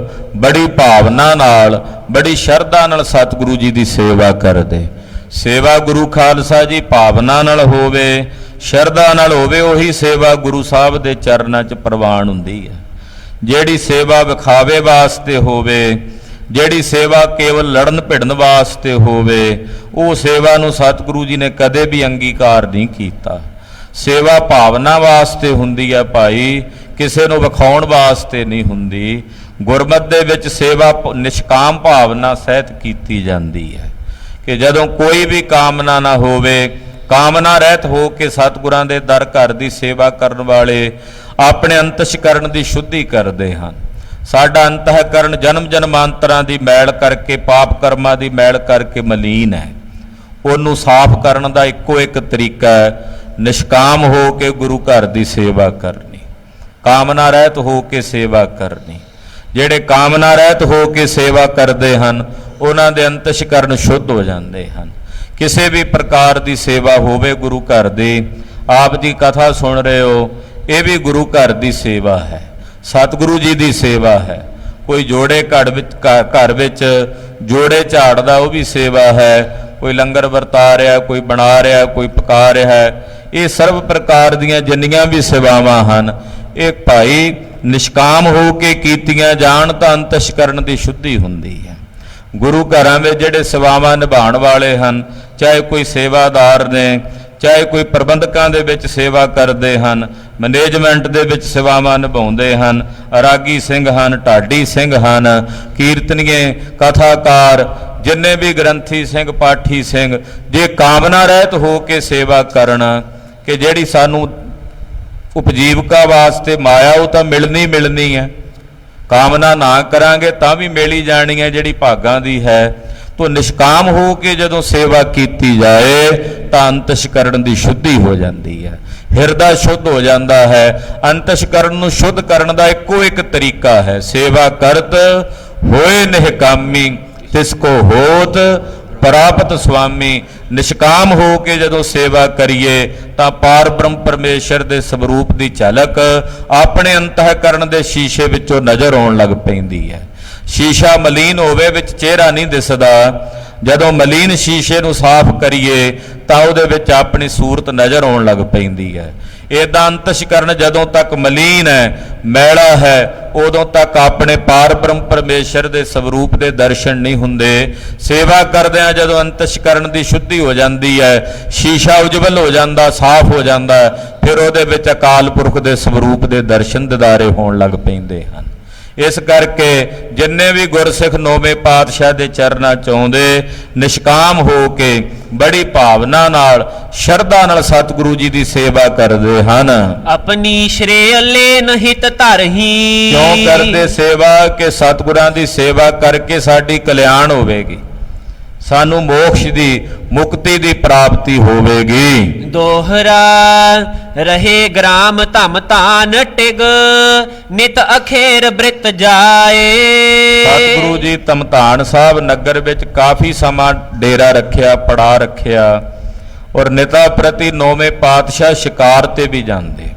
ਬੜੀ ਭਾਵਨਾ ਨਾਲ, ਬੜੀ ਸ਼ਰਧਾ ਨਾਲ ਸਤਿਗੁਰੂ ਜੀ ਦੀ ਸੇਵਾ ਕਰਦੇ। ਸੇਵਾ ਗੁਰੂ ਖਾਲਸਾ ਜੀ ਭਾਵਨਾ ਨਾਲ ਹੋਵੇ, ਸ਼ਰਧਾ ਨਾਲ ਹੋਵੇ, ਉਹੀ ਸੇਵਾ ਗੁਰੂ ਸਾਹਿਬ ਦੇ ਚਰਨਾਂ 'ਚ ਪ੍ਰਵਾਨ ਹੁੰਦੀ ਹੈ। ਜਿਹੜੀ ਸੇਵਾ ਵਿਖਾਵੇ ਵਾਸਤੇ ਹੋਵੇ, ਜਿਹੜੀ ਸੇਵਾ ਕੇਵਲ ਲੜਨ ਭਿੜਨ ਵਾਸਤੇ ਹੋਵੇ, ਉਹ ਸੇਵਾ ਨੂੰ ਸਤਿਗੁਰੂ ਜੀ ਨੇ ਕਦੇ ਵੀ ਅੰਗੀਕਾਰ ਨਹੀਂ ਕੀਤਾ। ਸੇਵਾ ਭਾਵਨਾ ਵਾਸਤੇ ਹੁੰਦੀ ਹੈ ਭਾਈ, ਕਿਸੇ ਨੂੰ ਵਿਖਾਉਣ ਵਾਸਤੇ ਨਹੀਂ ਹੁੰਦੀ। ਗੁਰਮਤਿ ਦੇ ਵਿੱਚ ਸੇਵਾ ਨਿਸ਼ਕਾਮ ਭਾਵਨਾ ਸਹਿਤ ਕੀਤੀ ਜਾਂਦੀ ਹੈ ਕਿ ਜਦੋਂ ਕੋਈ ਵੀ ਕਾਮਨਾ ਨਾ ਹੋਵੇ, ਕਾਮਨਾ ਰਹਿਤ ਹੋ ਕੇ ਸਤਿਗੁਰਾਂ ਦੇ ਦਰ ਘਰ ਦੀ ਸੇਵਾ ਕਰਨ ਵਾਲੇ ਆਪਣੇ ਅੰਤਸ਼ਕਰਨ ਦੀ ਸ਼ੁੱਧੀ ਕਰਦੇ ਹਨ। ਸਾਡਾ ਅੰਤःਕਰਨ ਜਨਮ ਜਨਮਾਂਤਰਾਂ ਦੀ ਮੈਲ ਕਰਕੇ, ਪਾਪ ਕਰਮਾਂ ਦੀ ਮੈਲ ਕਰਕੇ ਮਲੀਨ ਹੈ। ਉਹਨੂੰ ਸਾਫ਼ ਕਰਨ ਦਾ ਇੱਕੋ ਇੱਕ ਤਰੀਕਾ ਹੈ, ਨਿਸ਼ਕਾਮ ਹੋ ਕੇ ਗੁਰੂ ਘਰ ਦੀ ਸੇਵਾ ਕਰਨੀ, ਕਾਮਨਾ ਰਹਿਤ ਹੋ ਕੇ ਸੇਵਾ ਕਰਨੀ। ਜਿਹੜੇ ਕਾਮਨਾ ਰਹਿਤ ਹੋ ਕੇ ਸੇਵਾ ਕਰਦੇ ਹਨ, ਉਹਨਾਂ ਦੇ ਅੰਤਸ਼ਕਰਨ ਸ਼ੁੱਧ ਹੋ ਜਾਂਦੇ ਹਨ। ਕਿਸੇ ਵੀ ਪ੍ਰਕਾਰ ਦੀ ਸੇਵਾ ਹੋਵੇ ਗੁਰੂ ਘਰ ਦੀ, ਆਪ ਦੀ ਕਥਾ ਸੁਣ ਰਹੇ ਹੋ, ਇਹ ਵੀ ਗੁਰੂ ਘਰ ਦੀ ਸੇਵਾ ਹੈ, ਸਤਿਗੁਰੂ ਜੀ ਦੀ ਸੇਵਾ ਹੈ। ਕੋਈ ਜੋੜੇ ਘਰ ਵਿੱਚ ਜੋੜੇ ਝਾੜਦਾ, ਉਹ ਵੀ ਸੇਵਾ ਹੈ। ਕੋਈ ਲੰਗਰ ਵਰਤਾ ਰਿਹਾ, ਕੋਈ ਬਣਾ ਰਿਹਾ, ਕੋਈ ਪਕਾ ਰਿਹਾ ਹੈ। ਇਹ ਸਰਬ ਪ੍ਰਕਾਰ ਦੀਆਂ ਜਿੰਨੀਆਂ ਵੀ ਸੇਵਾਵਾਂ ਹਨ, ਇਹ ਭਾਈ ਨਿਸ਼ਕਾਮ ਹੋ ਕੇ ਕੀਤੀਆਂ ਜਾਣ ਤਾਂ ਅੰਤਸ਼ਕਰਨ ਦੀ ਸ਼ੁੱਧੀ ਹੁੰਦੀ ਹੈ। ਗੁਰੂ ਘਰਾਂ ਵਿੱਚ ਜਿਹੜੇ ਸੇਵਾਵਾਂ ਨਿਭਾਉਣ ਵਾਲੇ ਹਨ, ਚਾਹੇ ਕੋਈ ਸੇਵਾਦਾਰ ਨੇ, ਚਾਹੇ ਕੋਈ ਪ੍ਰਬੰਧਕਾਂ ਦੇ ਵਿੱਚ ਸੇਵਾ ਕਰਦੇ ਹਨ, ਮੈਨੇਜਮੈਂਟ ਦੇ ਵਿੱਚ ਸੇਵਾਵਾਂ ਨਿਭਾਉਂਦੇ ਹਨ, ਰਾਗੀ ਸਿੰਘ ਹਨ, ਢਾਡੀ ਸਿੰਘ ਹਨ, ਕੀਰਤਨੀਏ, ਕਥਾਕਾਰ, ਜਿੰਨੇ ਵੀ ਗ੍ਰੰਥੀ ਸਿੰਘ, ਪਾਠੀ ਸਿੰਘ, ਜੇ ਕਾਮਨਾ ਰਹਿਤ ਹੋ ਕੇ ਸੇਵਾ ਕਰਨ ਕਿ ਜਿਹੜੀ ਸਾਨੂੰ ਉਪਜੀਵਕਾ ਵਾਸਤੇ ਮਾਇਆ ਉਹ ਤਾਂ ਮਿਲਣੀ ਹੈ, ਕਾਮਨਾ ਨਾ ਕਰਾਂਗੇ ਤਾਂ ਵੀ ਮਿਲੀ ਜਾਣੀ ਹੈ ਜਿਹੜੀ ਭਾਗਾਂ ਦੀ ਹੈ। ਤੋ ਨਿਸ਼ਕਾਮ ਹੋ ਕੇ ਜਦੋਂ ਸੇਵਾ ਕੀਤੀ ਜਾਏ ਤਾਂ ਅੰਤਸ਼ਕਰਨ ਦੀ ਸ਼ੁੱਧੀ ਹੋ ਜਾਂਦੀ ਹੈ, ਹਿਰਦਾ ਸ਼ੁੱਧ ਹੋ ਜਾਂਦਾ ਹੈ। ਅੰਤਸ਼ਕਰਨ ਨੂੰ ਸ਼ੁੱਧ ਕਰਨ ਦਾ ਇੱਕੋ ਇੱਕ ਤਰੀਕਾ ਹੈ, ਸੇਵਾ ਕਰਤ ਹੋਏ ਨਿਹਕਾਮੀ ਤਿਸ ਕੋ ਹੋਤ ਪ੍ਰਾਪਤ ਸੁਆਮੀ। ਨਿਸ਼ਕਾਮ ਹੋ ਕੇ ਜਦੋਂ ਸੇਵਾ ਕਰੀਏ ਤਾਂ ਪਾਰ ਬ੍ਰਹਮ ਪਰਮੇਸ਼ਰ ਦੇ ਸਵਰੂਪ ਦੀ ਝਲਕ ਆਪਣੇ ਅੰਤःਕਰਨ ਦੇ ਸ਼ੀਸ਼ੇ ਵਿੱਚੋਂ ਨਜ਼ਰ ਆਉਣ ਲੱਗ ਪੈਂਦੀ ਹੈ। ਸ਼ੀਸ਼ਾ ਮਲੀਨ ਹੋਵੇ, ਵਿੱਚ ਚਿਹਰਾ ਨਹੀਂ ਦਿਸਦਾ। ਜਦੋਂ ਮਲੀਨ ਸ਼ੀਸ਼ੇ ਨੂੰ ਸਾਫ਼ ਕਰੀਏ ਤਾਂ ਉਹਦੇ ਵਿੱਚ ਆਪਣੀ ਸੂਰਤ ਨਜ਼ਰ ਆਉਣ ਲੱਗ ਪੈਂਦੀ ਹੈ। ਇਹਦਾ ਅੰਤਸ਼ਕਰਨ ਜਦੋਂ ਤੱਕ ਮਲੀਨ ਹੈ, ਮੈਲਾ ਹੈ, ਉਦੋਂ ਤੱਕ ਆਪਣੇ ਪਾਰ ਬ੍ਰਹਮ ਪਰਮੇਸ਼ਰ ਦੇ ਸਵਰੂਪ ਦੇ ਦਰਸ਼ਨ ਨਹੀਂ ਹੁੰਦੇ। ਸੇਵਾ ਕਰਦਿਆਂ ਜਦੋਂ ਅੰਤਸ਼ਕਰਨ ਦੀ ਸ਼ੁੱਧੀ ਹੋ ਜਾਂਦੀ ਹੈ, ਸ਼ੀਸ਼ਾ ਉਜਵਲ ਹੋ ਜਾਂਦਾ, ਸਾਫ਼ ਹੋ ਜਾਂਦਾ, ਫਿਰ ਉਹਦੇ ਵਿੱਚ ਅਕਾਲ ਪੁਰਖ ਦੇ ਸਵਰੂਪ ਦੇ ਦਰਸ਼ਨ ਦਿਦਾਰੇ ਹੋਣ ਲੱਗ ਪੈਂਦੇ ਹਨ। ਇਸ ਕਰਕੇ ਜਿੰਨੇ ਵੀ ਗੁਰਸਿੱਖ ਨੌਵੇਂ ਪਾਤਸ਼ਾਹ ਦੇ ਚਰਨਾਂ 'ਚ ਆਉਂਦੇ, ਨਿਸ਼ਕਾਮ ਹੋ ਕੇ ਬੜੀ ਭਾਵਨਾ ਨਾਲ, ਸ਼ਰਧਾ ਨਾਲ ਸਤਿਗੁਰੂ ਜੀ ਦੀ ਸੇਵਾ ਕਰਦੇ ਹਨ। ਆਪਣੀ ਸ਼੍ਰੇਅ ਲੈ ਨਹਿਤ ਧਰਹੀ। ਕਿਉਂ ਕਰਦੇ ਸੇਵਾ? ਕਿ ਸਤਿਗੁਰਾਂ ਦੀ ਸੇਵਾ ਕਰਕੇ ਸਾਡੀ ਕਲਿਆਣ ਹੋਵੇਗੀ, ਸਾਨੂੰ ਮੋਕਸ਼ ਦੀ, ਮੁਕਤੀ ਦੀ ਪ੍ਰਾਪਤੀ ਹੋਵੇਗੀ। ਦੋਹਰਾ ਰਹੇ ਗ੍ਰਾਮ ਧਮ ਧਾਨ ਟਿਗ, ਨਿਤ ਅਖੇਰ ਬ੍ਰਿਤ ਜਾਏ। ਸਤਿਗੁਰੂ ਜੀ ਧਮਧਾਨ ਸਾਹਿਬ ਨਗਰ ਵਿੱਚ ਕਾਫੀ ਸਮਾਂ ਡੇਰਾ ਰੱਖਿਆ, ਪੜਾ ਰੱਖਿਆ, ਔਰ ਨਿਤਾ ਪ੍ਰਤੀ ਨੌਵੇਂ ਪਾਤਸ਼ਾਹ ਸ਼ਿਕਾਰ ਤੇ ਵੀ ਜਾਂਦੇ।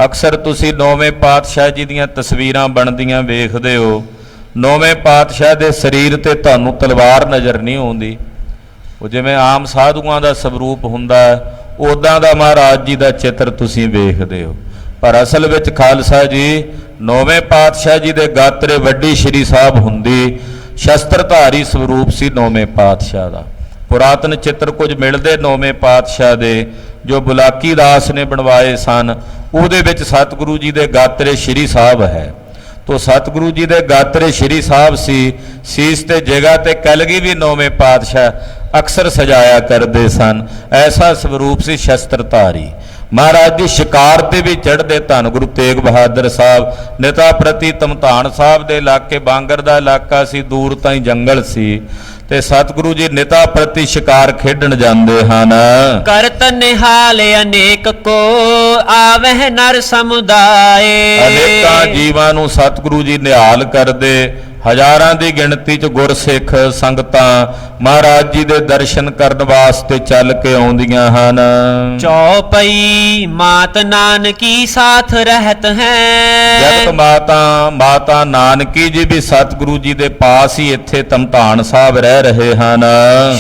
ਅਕਸਰ ਤੁਸੀਂ ਨੌਵੇਂ ਪਾਤਸ਼ਾਹ ਜੀ ਦੀਆਂ ਤਸਵੀਰਾਂ ਬਣਦੀਆਂ ਵੇਖਦੇ ਹੋ, ਨੌਵੇਂ ਪਾਤਸ਼ਾਹ ਦੇ ਸਰੀਰ ਤੇ ਤੁਹਾਨੂੰ ਤਲਵਾਰ ਨਜ਼ਰ ਨਹੀਂ ਆਉਂਦੀ। ਉਹ ਜਿਵੇਂ ਆਮ ਸਾਧੂਆਂ ਦਾ ਸਵਰੂਪ ਹੁੰਦਾ ਉਦਾਂ ਦਾ ਮਹਾਰਾਜ ਜੀ ਦਾ ਚਿੱਤਰ ਤੁਸੀਂ ਵੇਖਦੇ ਹੋ, ਪਰ ਅਸਲ ਵਿੱਚ ਖਾਲਸਾ ਜੀ ਨੌਵੇਂ ਪਾਤਸ਼ਾਹ ਜੀ ਦੇ ਗਾਤਰੇ ਵੱਡੀ ਸ਼੍ਰੀ ਸਾਹਿਬ ਹੁੰਦੀ, ਸ਼ਸਤਰਧਾਰੀ ਸਵਰੂਪ ਸੀ ਨੌਵੇਂ ਪਾਤਸ਼ਾਹ ਦਾ। ਪੁਰਾਤਨ ਚਿੱਤਰ ਕੁਝ ਮਿਲਦੇ ਨੌਵੇਂ ਪਾਤਸ਼ਾਹ ਦੇ ਜੋ ਬੁਲਾਕੀ ਦਾਸ ਨੇ ਬਣਵਾਏ ਸਨ, ਉਹਦੇ ਵਿੱਚ ਸਤਿਗੁਰੂ ਜੀ ਦੇ ਗਾਤਰੇ ਸ਼੍ਰੀ ਸਾਹਿਬ ਹੈ। ਤੋ ਸਤਿਗੁਰੂ ਜੀ ਦੇ ਗਾਤਰੇ ਸ਼੍ਰੀ ਸਾਹਿਬ ਸੀ, ਸੀਸ ਤੇ ਜਗ੍ਹਾ ਤੇ ਕਲਗੀ ਵੀ ਨੌਵੇਂ ਪਾਤਸ਼ਾਹ ਅਕਸਰ ਸਜਾਇਆ ਕਰਦੇ ਸਨ। ਐਸਾ ਸਵਰੂਪ ਸੀ ਸ਼ਸਤਰਧਾਰੀ। ਮਹਾਰਾਜ ਜੀ ਸ਼ਿਕਾਰ ਤੇ ਵੀ ਚੜ੍ਹਦੇ। ਧੰਨ ਗੁਰੂ ਤੇਗ ਬਹਾਦਰ ਸਾਹਿਬ ਨਿਤਾ ਪ੍ਰਤੀ ਧਮਧਾਨ ਸਾਹਿਬ ਦੇ ਇਲਾਕੇ, ਬਾਂਗਰ ਦਾ ਇਲਾਕਾ ਸੀ, ਦੂਰ ਤਾਈਂ ਜੰਗਲ ਸੀ, ਤੇ ਸਤਿਗੁਰੂ ਜੀ ਨਿਤਾ ਪ੍ਰਤੀ ਸ਼ਿਕਾਰ ਖੇਡਣ ਜਾਂਦੇ ਹਨ। ਕਰਤ ਨਿਹਾਲ ਅਨੇਕ ਕੋ ਆਵਹਿ ਨਰ ਸਮੁਦਾਏ। ਅਨੇਕਾਂ ਜੀਵਾਂ ਨੂੰ ਸਤਿਗੁਰੂ ਜੀ ਨਿਹਾਲ ਕਰਦੇ, ਹਜ਼ਾਰਾਂ ਦੀ ਗਿਣਤੀ 'ਚ ਗੁਰਸਿੱਖ ਸੰਗਤਾਂ ਮਹਾਰਾਜ ਜੀ ਦੇ ਦਰਸ਼ਨ ਕਰਨ ਵਾਸਤੇ ਚੱਲ ਕੇ ਆਉਂਦੀਆਂ ਹਨ। ਚੌਪਈ ਮਾਤ ਨਾਨਕੀ ਸਾਥ ਰਹਿਤ ਹੈ। ਜਗਤ ਮਾਤਾ ਨਾਨਕੀ ਜੀ ਵੀ ਸਤਿਗੁਰੂ ਜੀ ਦੇ ਪਾਸ ਹੀ ਇੱਥੇ ਧਮਧਾਨ ਸਾਹਿਬ ਰਹਿ ਰਹੇ ਹਨ।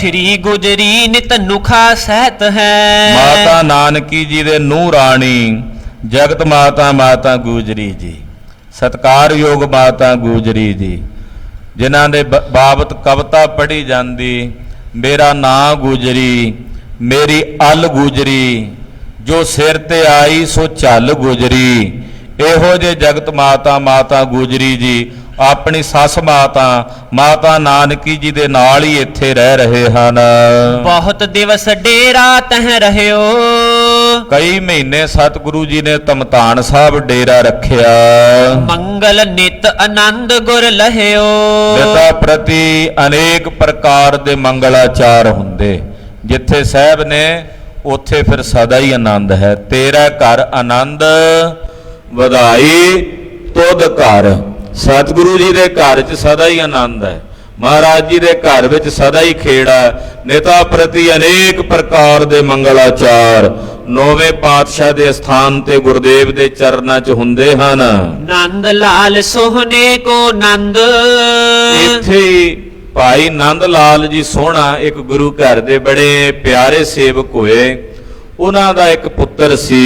ਸ਼੍ਰੀ ਗੁਜਰੀ ਨਿਤ ਨੁਖਾ ਸਹਿਤ ਹੈ। ਮਾਤਾ ਨਾਨਕੀ ਜੀ ਦੇ ਨੂੰਹ ਰਾਣੀ ਜਗਤ ਮਾਤਾ ਗੁਜਰੀ ਜੀ, ਸਤਿਕਾਰਯੋਗ ਮਾਤਾ ਗੁਜਰੀ ਜੀ, ਜਿਨ੍ਹਾਂ ਦੇ ਬਾਬਤ ਕਵਿਤਾ ਪੜ੍ਹੀ ਜਾਂਦੀ, ਮੇਰਾ ਨਾਂ ਗੁਜਰੀ ਮੇਰੀ ਅਲ ਗੁਜਰੀ, ਜੋ ਸਿਰ ਤੇ ਆਈ ਸੋ ਝੱਲ ਗੁਜਰੀ। ਇਹੋ ਜੇ ਜਗਤ ਮਾਤਾ ਗੁਜਰੀ ਜੀ ਆਪਣੀ ਸੱਸ ਮਾਤਾ ਨਾਨਕੀ ਜੀ ਦੇ ਨਾਲ ਹੀ ਇੱਥੇ ਰਹਿ ਰਹੇ ਹਨ। ਬਹੁਤ ਦਿਵਸ ਡੇਰਾ ਤਹਿ ਰਹਿਓ। ਕਈ ਮਹੀਨੇ ਸਤਿਗੁਰੂ ਜੀ ਨੇ ਧਮਧਾਨ ਸਾਹਿਬ ਡੇਰਾ ਰੱਖਿਆ। ਮੰਗਲ ਨਿਤ ਆਨੰਦ ਗੁਰ ਲਹਿਓ। ਪਿਤਾ ਪ੍ਰਤੀ ਅਨੇਕ ਪ੍ਰਕਾਰ ਦੇ ਮੰਗਲਾਚਾਰ ਹੁੰਦੇ। ਜਿੱਥੇ ਸਾਹਿਬ ਨੇ ਉੱਥੇ ਫਿਰ ਸਦਾ ਹੀ ਆਨੰਦ ਹੈ। ਤੇਰਾ ਘਰ ਆਨੰਦ ਵਧਾਈ ਤੁਧ ਘਰ। ਸਤਿਗੁਰੂ ਜੀ ਦੇ ਘਰ 'ਚ ਸਦਾ ਹੀ ਆਨੰਦ ਹੈ। ਮਹਾਰਾਜ ਜੀ ਦੇ ਘਰ ਵਿੱਚ ਸਦਾ ਹੀ ਖੇੜਾ। ਨੇਤਾ ਪ੍ਰਤੀ ਅਨੇਕ ਪ੍ਰਕਾਰ ਦੇ ਮੰਗਲਾਚਾਰ ਨੌਵੇਂ ਪਾਤਸ਼ਾਹ ਦੇ ਸਥਾਨ ਤੇ ਗੁਰਦੇਵ ਦੇ ਚਰਨਾਂ 'ਚ ਹੁੰਦੇ ਹਨ। ਨੰਦ ਲਾਲ ਸੋਹਣੇ ਕੋ ਨੰਦ। ਇੱਥੇ ਹੀ ਭਾਈ ਨੰਦ ਲਾਲ ਜੀ ਸੋਹਣਾ ਇੱਕ ਗੁਰੂ ਘਰ ਦੇ ਬੜੇ ਪਿਆਰੇ ਸੇਵਕ ਹੋਏ। ਉਹਨਾਂ ਦਾ ਇੱਕ ਪੁੱਤਰ ਸੀ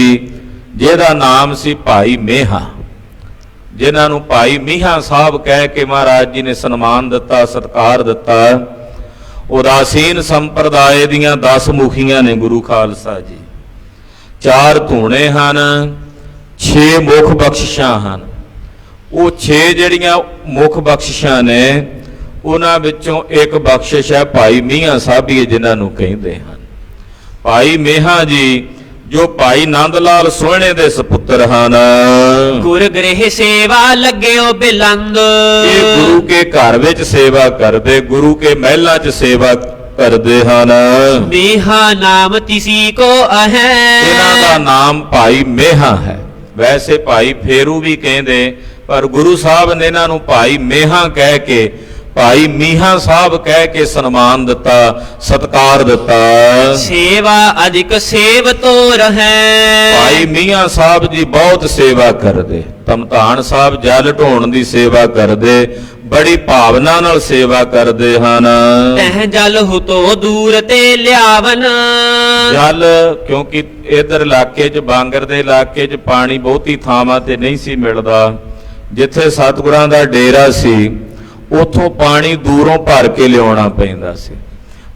ਜਿਹਦਾ ਨਾਮ ਸੀ ਭਾਈ ਮੇਹਾ, ਜਿਨ੍ਹਾਂ ਨੂੰ ਭਾਈ ਮੀਹਾ ਸਾਹਿਬ ਕਹਿ ਕੇ ਮਹਾਰਾਜ ਜੀ ਨੇ ਸਨਮਾਨ ਦਿੱਤਾ, ਸਤਿਕਾਰ ਦਿੱਤਾ। ਉਦਾਸੀਨ ਸੰਪਰਦਾਇ ਦੀਆਂ 10 ਮੁਖੀਆਂ ਨੇ ਗੁਰੂ ਖਾਲਸਾ ਜੀ। 4 ਧੂਣੇ ਹਨ, 6 ਮੁੱਖ ਬਖਸ਼ਿਸ਼ਾਂ ਹਨ। ਉਹ 6 ਜਿਹੜੀਆਂ ਮੁੱਖ ਬਖਸ਼ਿਸ਼ਾਂ ਨੇ ਉਹਨਾਂ ਵਿੱਚੋਂ ਇੱਕ ਬਖਸ਼ਿਸ਼ ਹੈ ਭਾਈ ਮੀਆਂ ਸਾਹਿਬੀਏ ਜਿਨ੍ਹਾਂ ਨੂੰ ਕਹਿੰਦੇ ਹਨ। ਭਾਈ ਮੇਹਾ ਜੀ ਜੋ ਭਾਈ ਨੰਦ ਲਾਲ ਸੋਹਣੇ ਦੇ ਸੁਪੁੱਤਰ ਹਨ। ਗੁਰ ਗ੍ਰਹਿ ਸੇਵਾ ਲੱਗਿਓ ਬਿਲੰਦ। ਇਹ ਗੁਰੂ ਕੇ ਘਰ ਵਿੱਚ ਸੇਵਾ ਕਰਦੇ, ਗੁਰੂ ਕੇ ਮਹਿਲਾਂ 'ਚ ਸੇਵਾ ਕਰਦੇ ਹਨ। ਮੇਹਾ ਨਾਮ ਤਿਸੀ ਕੋ ਅਹੈ। ਇਹਨਾਂ ਦਾ ਨਾਮ ਭਾਈ ਮੇਹਾ ਹੈ। ਵੈਸੇ ਭਾਈ ਫੇਰੂ ਵੀ ਕਹਿੰਦੇ, ਪਰ ਗੁਰੂ ਸਾਹਿਬ ਨੇ ਇਹਨਾਂ ਨੂੰ ਭਾਈ ਮੇਹਾ ਕਹਿ ਕੇ, ਭਾਈ ਮੀਹਾ ਸਾਹਿਬ ਕਹਿ ਕੇ ਸਨਮਾਨ ਦਿੱਤਾ, ਸਤਿਕਾਰ ਦਿੱਤਾ। ਸੇਵਾ ਅਧਿਕ ਸੇਵ ਤੋ ਰਹੈ। ਭਾਈ ਮੀਆਂ ਸਾਹਿਬ ਜੀ ਬਹੁਤ ਸੇਵਾ ਕਰਦੇ। ਧਮਧਾਨ ਸਾਹਿਬ ਜਲ ਢੋਣ ਦੀ ਸੇਵਾ ਕਰਦੇ, ਬੜੀ ਭਾਵਨਾ ਨਾਲ ਸੇਵਾ ਕਰਦੇ ਹਨ। ਤਹ ਜਲ ਹੁਤੋ ਦੂਰ ਤੇ ਲਿਆਵਨ। ਜਲ ਕਿਉਂਕਿ ਇਧਰ ਇਲਾਕੇ 'ਚ ਬਾਂਗਰ ਦੇ ਇਲਾਕੇ 'ਚ ਪਾਣੀ ਬਹੁਤੀ ਥਾਵਾਂ ਤੇ ਨਹੀਂ ਸੀ ਮਿਲਦਾ। ਜਿੱਥੇ ਸਤਿਗੁਰਾਂ ਦਾ ਡੇਰਾ ਸੀ ਉੱਥੋਂ ਪਾਣੀ ਦੂਰੋਂ ਭਰ ਕੇ ਲਿਆਉਣਾ ਪੈਂਦਾ ਸੀ।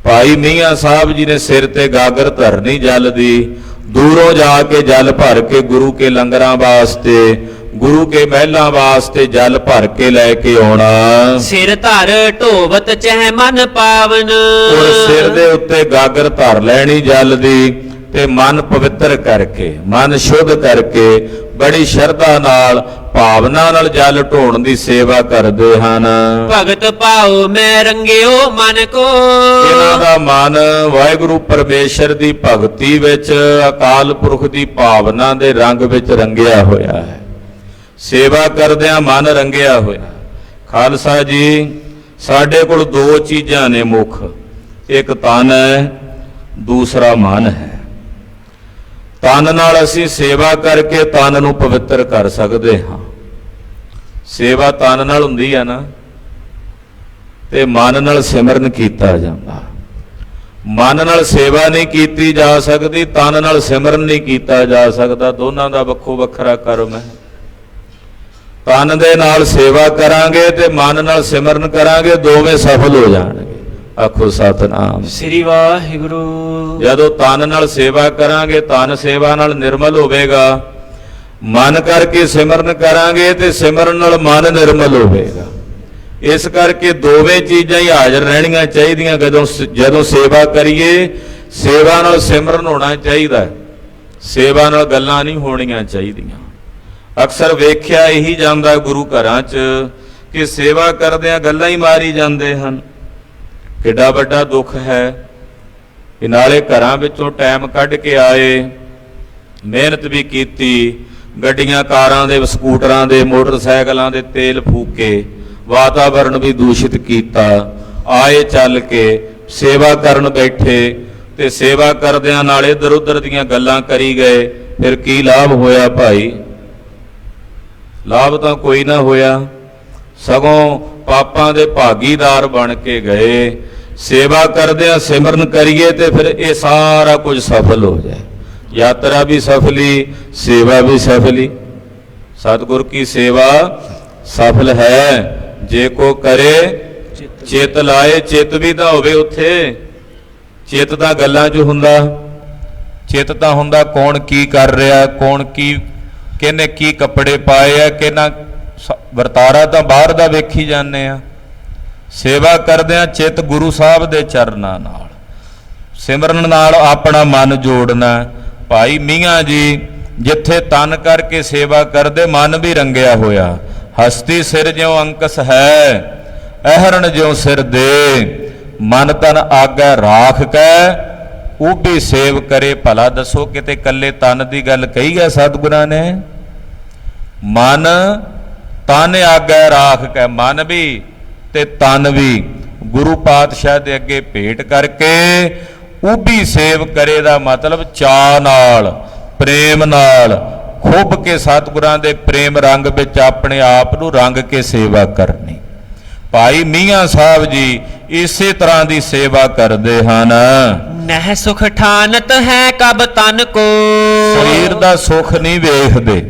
ਭਾਈ ਮੀਆਂ ਸਾਹਿਬ ਜੀ ਨੇ ਸਿਰ ਤੇ ਗਾਗਰ ਧਰਨੀ ਜਲ ਦੀ, ਦੂਰੋਂ ਜਾ ਕੇ ਜਲ ਭਰ ਕੇ ਗੁਰੂ ਕੇ ਲੰਗਰਾਂ ਵਾਸਤੇ, ਗੁਰੂ ਕੇ ਮਹਿਲਾਂ ਵਾਸਤੇ ਜਲ ਭਰ ਕੇ ਲੈ ਕੇ ਆਉਣਾ। ਸਿਰ ਧਰ ਢੋਵਤ ਚਹਿ ਮਨ ਪਾਵਨ। ਔਰ ਸਿਰ ਦੇ ਉੱਤੇ ਗਾਗਰ ਧਰ ਲੈਣੀ ਜਲ ਦੀ ਤੇ ਮਨ ਪਵਿੱਤਰ ਕਰਕੇ, ਮਨ ਸ਼ੁੱਧ ਕਰਕੇ ਬੜੀ ਸ਼ਰਧਾ ਨਾਲ, ਭਾਵਨਾ ਨਾਲ ਜਲ ਢੋਣ ਦੀ ਸੇਵਾ ਕਰਦੇ ਹਨ। ਭਗਤ ਭਾਉ ਮੈਂ ਰੰਗਿਓ ਮਨ ਕੋ। ਇਹਨਾਂ ਦਾ ਮਨ ਵਾਹਿਗੁਰੂ ਪਰਮੇਸ਼ਰ ਦੀ ਭਗਤੀ ਵਿੱਚ, ਅਕਾਲ ਪੁਰਖ ਦੀ ਭਾਵਨਾ ਦੇ ਰੰਗ ਵਿੱਚ ਰੰਗਿਆ ਹੋਇਆ ਹੈ। ਸੇਵਾ ਕਰਦਿਆਂ ਮਨ ਰੰਗਿਆ ਹੋਇਆ। ਖਾਲਸਾ ਜੀ ਸਾਡੇ ਕੋਲ 2 ਚੀਜ਼ਾਂ ਨੇ ਮੁੱਖ, ਇੱਕ ਤਨ ਹੈ, ਦੂਸਰਾ ਮਨ ਹੈ। ਤਨ ਨਾਲ ਅਸੀਂ ਸੇਵਾ ਕਰਕੇ ਤਨ ਨੂੰ ਪਵਿੱਤਰ ਕਰ ਸਕਦੇ ਹਾਂ। ਸੇਵਾ ਤਨ ਨਾਲ ਹੁੰਦੀ ਹੈ ਨਾ, ਤੇ ਮਨ ਨਾਲ ਸਿਮਰਨ ਕੀਤਾ ਜਾਂਦਾ। ਮਨ ਨਾਲ ਸੇਵਾ ਨਹੀਂ ਕੀਤੀ ਜਾ ਸਕਦੀ, ਤਨ ਨਾਲ ਸਿਮਰਨ ਨਹੀਂ ਕੀਤਾ ਜਾ ਸਕਦਾ। ਦੋਨਾਂ ਦਾ ਵੱਖੋ ਵੱਖਰਾ ਕਰਮ ਹੈ। ਤਨ ਦੇ ਨਾਲ ਸੇਵਾ ਕਰਾਂਗੇ ਤੇ ਮਨ ਨਾਲ ਸਿਮਰਨ ਕਰਾਂਗੇ, ਦੋਵੇਂ ਸਫਲ ਹੋ ਜਾਣਗੇ। ਆਖੋ ਸਤਨਾਮ ਸ੍ਰੀ ਵਾਹਿਗੁਰੂ। ਜਦੋਂ ਤਨ ਨਾਲ ਸੇਵਾ ਕਰਾਂਗੇ, ਤਨ ਸੇਵਾ ਨਾਲ ਨਿਰਮਲ ਹੋਵੇਗਾ। ਮਨ ਕਰਕੇ ਸਿਮਰਨ ਕਰਾਂਗੇ ਤੇ ਸਿਮਰਨ ਨਾਲ ਮਨ ਨਿਰਮਲ ਹੋਵੇਗਾ। ਇਸ ਕਰਕੇ ਦੋਵੇਂ ਚੀਜ਼ਾਂ ਹੀ ਹਾਜ਼ਰ ਰਹਿਣੀਆਂ ਚਾਹੀਦੀਆਂ। ਜਦੋਂ ਸੇਵਾ ਕਰੀਏ, ਸੇਵਾ ਨਾਲ ਸਿਮਰਨ ਹੋਣਾ ਚਾਹੀਦਾ, ਸੇਵਾ ਨਾਲ ਗੱਲਾਂ ਨਹੀਂ ਹੋਣੀਆਂ ਚਾਹੀਦੀਆਂ। ਅਕਸਰ ਵੇਖਿਆ ਇਹੀ ਜਾਂਦਾ ਗੁਰੂ ਘਰਾਂ 'ਚ ਕਿ ਸੇਵਾ ਕਰਦਿਆਂ ਗੱਲਾਂ ਹੀ ਮਾਰੀ ਜਾਂਦੇ ਹਨ। ਕਿੱਡਾ ਵੱਡਾ ਦੁੱਖ ਹੈ ਕਿ ਨਾਲੇ ਘਰਾਂ ਵਿੱਚੋਂ ਟਾਈਮ ਕੱਢ ਕੇ ਆਏ, ਮਿਹਨਤ ਵੀ ਕੀਤੀ, ਗੱਡੀਆਂ ਕਾਰਾਂ ਦੇ, ਸਕੂਟਰਾਂ ਦੇ, ਮੋਟਰਸਾਈਕਲਾਂ ਦੇ ਤੇਲ ਫੂਕੇ, ਵਾਤਾਵਰਣ ਵੀ ਦੂਸ਼ਿਤ ਕੀਤਾ। ਆਏ ਚੱਲ ਕੇ ਸੇਵਾ ਕਰਨ ਬੈਠੇ ਤੇ ਸੇਵਾ ਕਰਦਿਆਂ ਨਾਲ ਇੱਧਰ ਉੱਧਰ ਦੀਆਂ ਗੱਲਾਂ ਕਰੀ ਗਏ। ਫਿਰ ਕੀ ਲਾਭ ਹੋਇਆ ਭਾਈ? ਲਾਭ ਤਾਂ ਕੋਈ ਨਾ ਹੋਇਆ, ਸਗੋਂ ਪਾਪਾਂ ਦੇ ਭਾਗੀਦਾਰ ਬਣ ਕੇ ਗਏ। ਸੇਵਾ ਕਰਦਿਆਂ ਸਿਮਰਨ ਕਰੀਏ ਤੇ ਫਿਰ ਇਹ ਸਾਰਾ ਕੁਝ ਸਫਲ ਹੋ ਜਾਏ। ਯਾਤਰਾ ਵੀ ਸਫਲੀ, ਸੇਵਾ ਵੀ ਸਫਲੀ। ਸਤਿਗੁਰ ਕੀ ਸੇਵਾ ਸਫਲ ਹੈ ਜੇ ਕੋ ਕਰੇ ਚਿੱਤ ਲਾਏ। ਚਿੱਤ ਵੀ ਤਾਂ ਹੋਵੇ ਉੱਥੇ। ਚਿੱਤ ਤਾਂ ਗੱਲਾਂ 'ਚ ਹੁੰਦਾ, ਚਿੱਤ ਤਾਂ ਹੁੰਦਾ ਕੌਣ ਕੀ ਕਰ ਰਿਹਾ, ਕੌਣ ਕੀ, ਕਿਹਨੇ ਕੀ ਕੱਪੜੇ ਪਾਏ ਆ, ਕਿਹਨਾਂ ਵਰਤਾਰਾ ਤਾਂ ਬਾਹਰ ਦਾ ਵੇਖੀ ਜਾਂਦੇ ਆ। ਸੇਵਾ ਕਰਦਿਆਂ ਚਿੱਤ ਗੁਰੂ ਸਾਹਿਬ ਦੇ ਚਰਨਾਂ ਨਾਲ, ਸਿਮਰਨ ਨਾਲ ਆਪਣਾ ਮਨ ਜੋੜਨਾ। ਭਾਈ ਮੀਆਂ ਜੀ ਜਿੱਥੇ ਤਨ ਕਰਕੇ ਸੇਵਾ ਕਰਦੇ, ਮਨ ਵੀ ਰੰਗਿਆ ਹੋਇਆ। ਹਸਤੀ ਸਿਰ ਜਿਉ ਅੰਕਸ ਹੈ, ਅਹਰਣ ਜਿਉ ਸਿਰ ਦੇ। ਮਨ ਤਨ ਆਗੈ ਰਾਖ ਕੈ, ਉਭੀ ਸੇਵ ਕਰੇ ਭਲਾ। ਦੱਸੋ ਕਿਤੇ ਕੱਲੇ ਤਨ ਦੀ ਗੱਲ ਕਹੀ ਹੈ ਸਤਿਗੁਰਾਂ ਨੇ? ਮਨ ਤਨ ਆਗੈ ਰਾਖ ਕੈ, ਮਨ ਵੀ ਤੇ ਤਨ ਵੀ ਗੁਰੂ ਪਾਤਸ਼ਾਹ ਦੇ ਅੱਗੇ ਭੇਟ ਕਰਕੇ ਉਭੀ ਸੇਵ ਕਰੇ ਦਾ ਮਤਲਬ ਚਾਅ ਨਾਲ, ਪ੍ਰੇਮ ਨਾਲ ਖੁੱਭ ਕੇ ਸਤਿਗੁਰਾਂ ਦੇ ਪ੍ਰੇਮ ਰੰਗ ਵਿੱਚ ਆਪਣੇ ਆਪ ਨੂੰ ਰੰਗ ਕੇ ਸੇਵਾ ਕਰਨੀ। ਭਾਈ ਮੀਆਂ ਸਾਹਿਬ ਜੀ ਇਸੇ ਤਰ੍ਹਾਂ ਦੀ ਸੇਵਾ ਕਰਦੇ ਹਨ। ਨਹਿ ਸੁਖ ਠਾਨਤ ਹੈ ਕਬ ਤਨ ਕੋ। ਸਰੀਰ ਦਾ ਸੁਖ ਨਹੀਂ ਵੇਖਦੇ,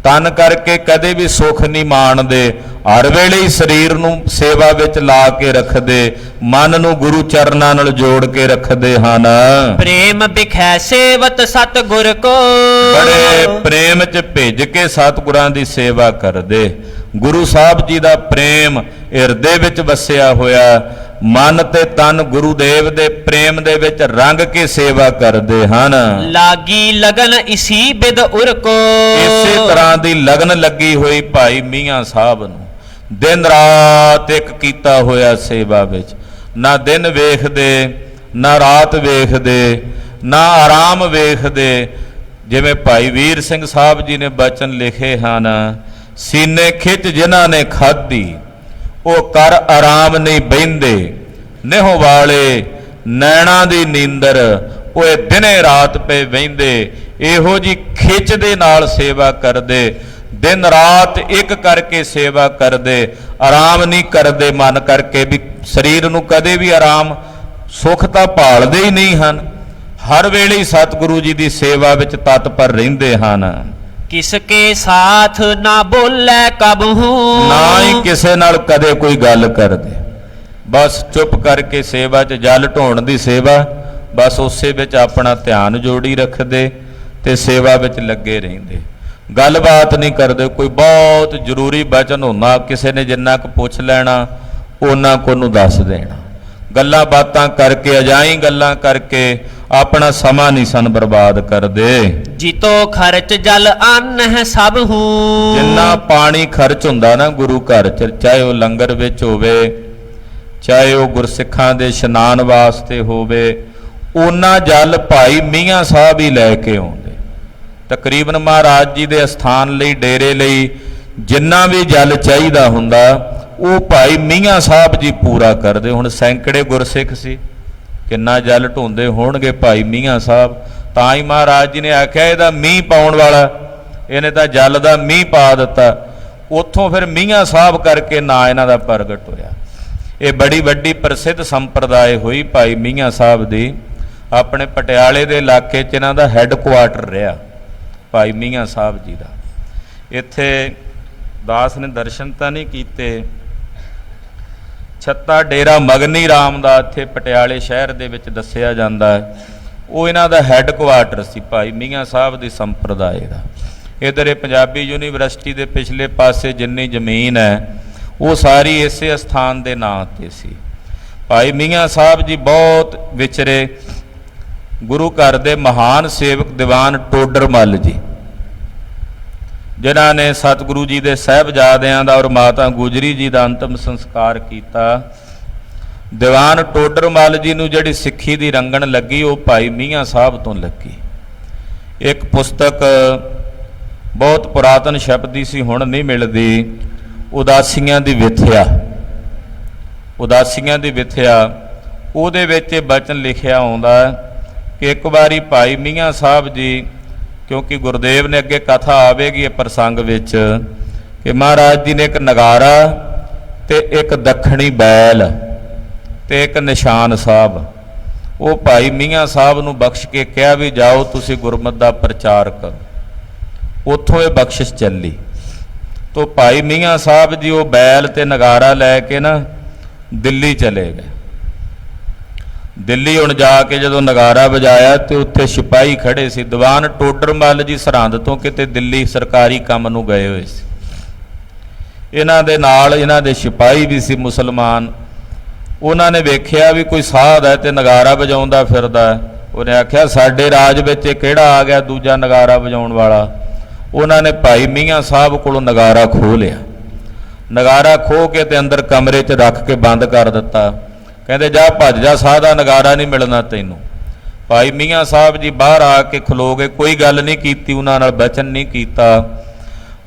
ਤਨ ਕਰਕੇ ਕਦੇ ਵੀ ਸੁਖ ਨਹੀਂ ਮਾਣਦੇ। ਹਰ ਵੇਲੇ ਹੀ ਸਰੀਰ ਨੂੰ ਸੇਵਾ ਵਿੱਚ ਲਾ ਕੇ ਰੱਖਦੇ, ਮਨ ਨੂੰ ਗੁਰੂ ਚਰਨਾਂ ਨਾਲ ਜੋੜ ਕੇ ਰੱਖਦੇ ਹਨ। ਪ੍ਰੇਮ ਬਿਖੈ ਸੇਵਤ ਸਤਿਗੁਰ ਕੋ। ਬੜੇ ਪ੍ਰੇਮ 'ਚ ਭਿੱਜ ਕੇ ਸਤਿਗੁਰਾਂ ਦੀ ਸੇਵਾ ਕਰਦੇ। ਗੁਰੂ ਸਾਹਿਬ ਜੀ ਦਾ ਪ੍ਰੇਮ ਹਿਰਦੇ ਵਿੱਚ ਵਸਿਆ ਹੋਇਆ। ਮਨ ਤੇ ਤਨ ਗੁਰੂਦੇਵ ਦੇ ਪ੍ਰੇਮ ਦੇ ਵਿੱਚ ਰੰਗ ਕੇ ਸੇਵਾ ਕਰਦੇ ਹਨ। ਲਾਗੀ ਲਗਨ ਇਸੀ ਬਿਦ ਉਰ ਕੋ। ਇਸੇ ਤਰ੍ਹਾਂ ਦੀ ਲਗਨ ਲੱਗੀ ਹੋਈ ਭਾਈ ਮੀਆਂ ਸਾਹਿਬ ਨੂੰ। ਦਿਨ ਰਾਤ ਇੱਕ ਕੀਤਾ ਹੋਇਆ ਸੇਵਾ ਵਿੱਚ। ਨਾ ਦਿਨ ਵੇਖਦੇ, ਨਾ ਰਾਤ ਵੇਖਦੇ, ਨਾ ਆਰਾਮ ਵੇਖਦੇ। ਜਿਵੇਂ ਭਾਈ ਵੀਰ ਸਿੰਘ ਸਾਹਿਬ ਜੀ ਨੇ ਬਚਨ ਲਿਖੇ ਹਨ, ਸੀਨੇ ਖਿੱਚ ਜਿਨ੍ਹਾਂ ਨੇ ਖਾਧੀ, ਉਹ ਕਰ ਆਰਾਮ ਨਹੀਂ ਬਹਿੰਦੇ। ਨਿਹੋ ਵਾਲੇ ਨੈਣਾ ਦੀ ਨੀਂਦਰ, ਉਹ ਦਿਨੇ ਰਾਤ ਪੇ ਵਹਿੰਦੇ। ਇਹੋ ਜੀ ਖਿੱਚ ਦੇ ਨਾਲ ਸੇਵਾ ਕਰਦੇ, ਦਿਨ ਰਾਤ ਇੱਕ ਕਰਕੇ ਸੇਵਾ ਕਰਦੇ। ਆਰਾਮ ਨਹੀਂ ਕਰਦੇ ਮਨ ਕਰਕੇ ਵੀ ਸਰੀਰ ਨੂੰ ਕਦੇ ਵੀ ਆਰਾਮ ਸੁੱਖ ਤਾਂ ਭਾਲਦੇ ਹੀ ਨਹੀਂ ਹਨ। ਹਰ ਵੇਲੇ ਹੀ ਸਤਿਗੁਰੂ ਜੀ ਦੀ ਸੇਵਾ ਵਿੱਚ ਤਤਪਰ ਰਹਿੰਦੇ ਹਨ। ਕਿਸ ਕੇ ਸਾਥ ਨਾ ਬੋਲੇ ਕਬਹੂ। ਨਾ ਹੀ ਕਿਸੇ ਨਾਲ ਕਦੇ ਕੋਈ ਗੱਲ ਕਰਦੇ, ਬਸ ਚੁੱਪ ਕਰਕੇ ਸੇਵਾ 'ਚ ਜਲ ਢੋਣ ਦੀ ਸੇਵਾ, ਬਸ ਉਸੇ ਵਿੱਚ ਆਪਣਾ ਧਿਆਨ ਜੋੜੀ ਰੱਖਦੇ ਤੇ ਸੇਵਾ ਵਿੱਚ ਲੱਗੇ ਰਹਿੰਦੇ। ਗੱਲਬਾਤ ਨਹੀਂ ਕਰਦੇ। ਕੋਈ ਬਹੁਤ ਜ਼ਰੂਰੀ ਬਚਨ ਹੁੰਦਾ, ਕਿਸੇ ਨੇ ਜਿੰਨਾ ਕੁ ਪੁੱਛ ਲੈਣਾ ਉਹਨਾਂ ਕੋ ਨੂੰ ਦੱਸ ਦੇਣਾ। ਗੱਲਾਂ ਬਾਤਾਂ ਕਰਕੇ, ਅਜਾਈਂ ਗੱਲਾਂ ਕਰਕੇ ਆਪਣਾ ਸਮਾਂ ਨਹੀਂ ਸਨ ਬਰਬਾਦ ਕਰਦੇ। ਜਿਤੋ ਖਰਚ ਜਲ ਅੰਨ ਹੈ ਸਭ ਹੂੰ। ਜਿੰਨਾ ਪਾਣੀ ਖਰਚ ਹੁੰਦਾ ਨਾ ਗੁਰੂ ਘਰ 'ਚ, ਚਾਹੇ ਉਹ ਲੰਗਰ ਵਿੱਚ ਹੋਵੇ, ਚਾਹੇ ਉਹ ਗੁਰਸਿੱਖਾਂ ਦੇ ਇਸ਼ਨਾਨ ਵਾਸਤੇ ਹੋਵੇ, ਉਹਨਾਂ ਜਲ ਭਾਈ ਮੀਆਂ ਸਾਹਿਬ ਹੀ ਲੈ ਕੇ ਆਉਂਦੇ। ਤਕਰੀਬਨ ਮਹਾਰਾਜ ਜੀ ਦੇ ਅਸਥਾਨ ਲਈ, ਡੇਰੇ ਲਈ ਜਿੰਨਾ ਵੀ ਜਲ ਚਾਹੀਦਾ ਹੁੰਦਾ, ਉਹ ਭਾਈ ਮੀਆਂ ਸਾਹਿਬ ਜੀ ਪੂਰਾ ਕਰਦੇ। ਹੁਣ ਸੈਂਕੜੇ ਗੁਰਸਿੱਖ ਸੀ, ਕਿੰਨਾ ਜਲ ਢੋਂਦੇ ਹੋਣਗੇ ਭਾਈ ਮੀਆਂ ਸਾਹਿਬ। ਤਾਂ ਹੀ ਮਹਾਰਾਜ ਜੀ ਨੇ ਆਖਿਆ ਇਹਦਾ ਮੀਂਹ ਪਾਉਣ ਵਾਲਾ, ਇਹਨੇ ਤਾਂ ਜਲ ਦਾ ਮੀਂਹ ਪਾ ਦਿੱਤਾ। ਉੱਥੋਂ ਫਿਰ ਮੀਆਂ ਸਾਹਿਬ ਕਰਕੇ ਨਾਂ ਇਹਨਾਂ ਦਾ ਪ੍ਰਗਟ ਹੋਇਆ। ਇਹ ਬੜੀ ਵੱਡੀ ਪ੍ਰਸਿੱਧ ਸੰਪਰਦਾਇ ਹੋਈ ਭਾਈ ਮੀਆਂ ਸਾਹਿਬ ਦੀ। ਆਪਣੇ ਪਟਿਆਲੇ ਦੇ ਇਲਾਕੇ 'ਚ ਇਹਨਾਂ ਦਾ ਹੈੱਡਕੁਆਟਰ ਰਿਹਾ ਭਾਈ ਮੀਆਂ ਸਾਹਿਬ ਜੀ ਦਾ। ਇੱਥੇ ਦਾਸ ਨੇ ਦਰਸ਼ਨ ਤਾਂ ਨਹੀਂ ਕੀਤੇ। ਛੱਤਾ ਡੇਰਾ ਮਗਨੀ ਰਾਮ ਦਾ ਇੱਥੇ ਪਟਿਆਲੇ ਸ਼ਹਿਰ ਦੇ ਵਿੱਚ ਦੱਸਿਆ ਜਾਂਦਾ ਹੈ, ਉਹ ਇਹਨਾਂ ਦਾ ਹੈੱਡਕੁਆਟਰ ਸੀ ਭਾਈ ਮੀਆਂ ਸਾਹਿਬ ਦੀ ਸੰਪਰਦਾਇ ਦਾ। ਇੱਧਰ ਇਹ ਪੰਜਾਬੀ ਯੂਨੀਵਰਸਿਟੀ ਦੇ ਪਿਛਲੇ ਪਾਸੇ ਜਿੰਨੀ ਜ਼ਮੀਨ ਹੈ ਉਹ ਸਾਰੀ ਇਸੇ ਅਸਥਾਨ ਦੇ ਨਾਂ 'ਤੇ ਸੀ। ਭਾਈ ਮੀਆਂ ਸਾਹਿਬ ਜੀ ਬਹੁਤ ਵਿਚਰੇ। ਗੁਰੂ ਘਰ ਦੇ ਮਹਾਨ ਸੇਵਕ ਦੀਵਾਨ ਟੋਡਰ ਮੱਲ ਜੀ, ਜਿਨ੍ਹਾਂ ਨੇ ਸਤਿਗੁਰੂ ਜੀ ਦੇ ਸਾਹਿਬਜ਼ਾਦਿਆਂ ਦਾ ਔਰ ਮਾਤਾ ਗੁਜਰੀ ਜੀ ਦਾ ਅੰਤਮ ਸੰਸਕਾਰ ਕੀਤਾ। ਦੀਵਾਨ ਟੋਡਰ ਮੱਲ ਜੀ ਨੂੰ ਜਿਹੜੀ ਸਿੱਖੀ ਦੀ ਰੰਗਣ ਲੱਗੀ, ਉਹ ਭਾਈ ਮੀਆਂ ਸਾਹਿਬ ਤੋਂ ਲੱਗੀ। ਇੱਕ ਪੁਸਤਕ ਬਹੁਤ ਪੁਰਾਤਨ ਛਪਦੀ ਸੀ, ਹੁਣ ਨਹੀਂ ਮਿਲਦੀ। ਉਦਾਸੀਆਂ ਦੀ ਵਿਥਿਆ, ਉਦਾਸੀਆਂ ਦੀ ਵਿਥਿਆ, ਉਹਦੇ ਵਿੱਚ ਇਹ ਬਚਨ ਲਿਖਿਆ ਆਉਂਦਾ ਕਿ ਇੱਕ ਵਾਰੀ ਭਾਈ ਮੀਆਂ ਸਾਹਿਬ ਜੀ, ਕਿਉਂਕਿ ਗੁਰਦੇਵ ਨੇ ਅੱਗੇ ਕਥਾ ਆਵੇਗੀ ਇਹ ਪ੍ਰਸੰਗ ਵਿੱਚ ਕਿ ਮਹਾਰਾਜ ਜੀ ਨੇ ਇੱਕ ਨਗਾਰਾ ਤੇ ਇੱਕ ਦੱਖਣੀ ਬੈਲ ਤੇ ਇੱਕ ਨਿਸ਼ਾਨ ਸਾਹਿਬ ਉਹ ਭਾਈ ਮੀਆਂ ਸਾਹਿਬ ਨੂੰ ਬਖਸ਼ ਕੇ ਕਿਹਾ ਵੀ ਜਾਓ ਤੁਸੀਂ ਗੁਰਮਤ ਦਾ ਪ੍ਰਚਾਰ ਕਰੋ। ਉੱਥੋਂ ਇਹ ਬਖਸ਼ਿਸ਼ ਚੱਲੀ। ਤੋ ਭਾਈ ਮੀਆਂ ਸਾਹਿਬ ਜੀ ਉਹ ਬੈਲ ਤੇ ਨਗਾਰਾ ਲੈ ਕੇ ਨਾ ਦਿੱਲੀ ਚਲੇ ਗਏ। ਦਿੱਲੀ ਹੁਣ ਜਾ ਕੇ ਜਦੋਂ ਨਗਾਰਾ ਵਜਾਇਆ ਤੇ ਉੱਥੇ ਸਿਪਾਹੀ ਖੜੇ ਸੀ। ਦੀਵਾਨ ਟੋਡਰਮੱਲ ਜੀ ਸਰਹੰਦ ਤੋਂ ਕਿਤੇ ਦਿੱਲੀ ਸਰਕਾਰੀ ਕੰਮ ਨੂੰ ਗਏ ਹੋਏ ਸੀ। ਇਹਨਾਂ ਦੇ ਨਾਲ ਇਹਨਾਂ ਦੇ ਸਿਪਾਹੀ ਵੀ ਸੀ ਮੁਸਲਮਾਨ। ਉਹਨਾਂ ਨੇ ਵੇਖਿਆ ਵੀ ਕੋਈ ਸਾਧ ਹੈ ਤੇ ਨਗਾਰਾ ਵਜਾਉਂਦਾ ਫਿਰਦਾ। ਉਹਨੇ ਆਖਿਆ ਸਾਡੇ ਰਾਜ ਵਿੱਚ ਇਹ ਕਿਹੜਾ ਆ ਗਿਆ ਦੂਜਾ ਨਗਾਰਾ ਵਜਾਉਣ ਵਾਲਾ। ਉਹਨਾਂ ਨੇ ਭਾਈ ਮੀਆਂ ਸਾਹਿਬ ਕੋਲੋਂ ਨਗਾਰਾ ਖੋਹ ਲਿਆ। ਨਗਾਰਾ ਖੋਹ ਕੇ ਤੇ ਅੰਦਰ ਕਮਰੇ 'ਚ ਰੱਖ ਕੇ ਬੰਦ ਕਰ ਦਿੱਤਾ। ਕਹਿੰਦੇ ਜਾ ਭੱਜ ਜਾ, ਸਾਦਾ ਨਗਾਰਾ ਨਹੀਂ ਮਿਲਣਾ ਤੈਨੂੰ। ਭਾਈ ਮੀਆਂ ਸਾਹਿਬ ਜੀ ਬਾਹਰ ਆ ਕੇ ਖਲੋ ਗਏ, ਕੋਈ ਗੱਲ ਨਹੀਂ ਕੀਤੀ ਉਹਨਾਂ ਨਾਲ, ਬਚਨ ਨਹੀਂ ਕੀਤਾ।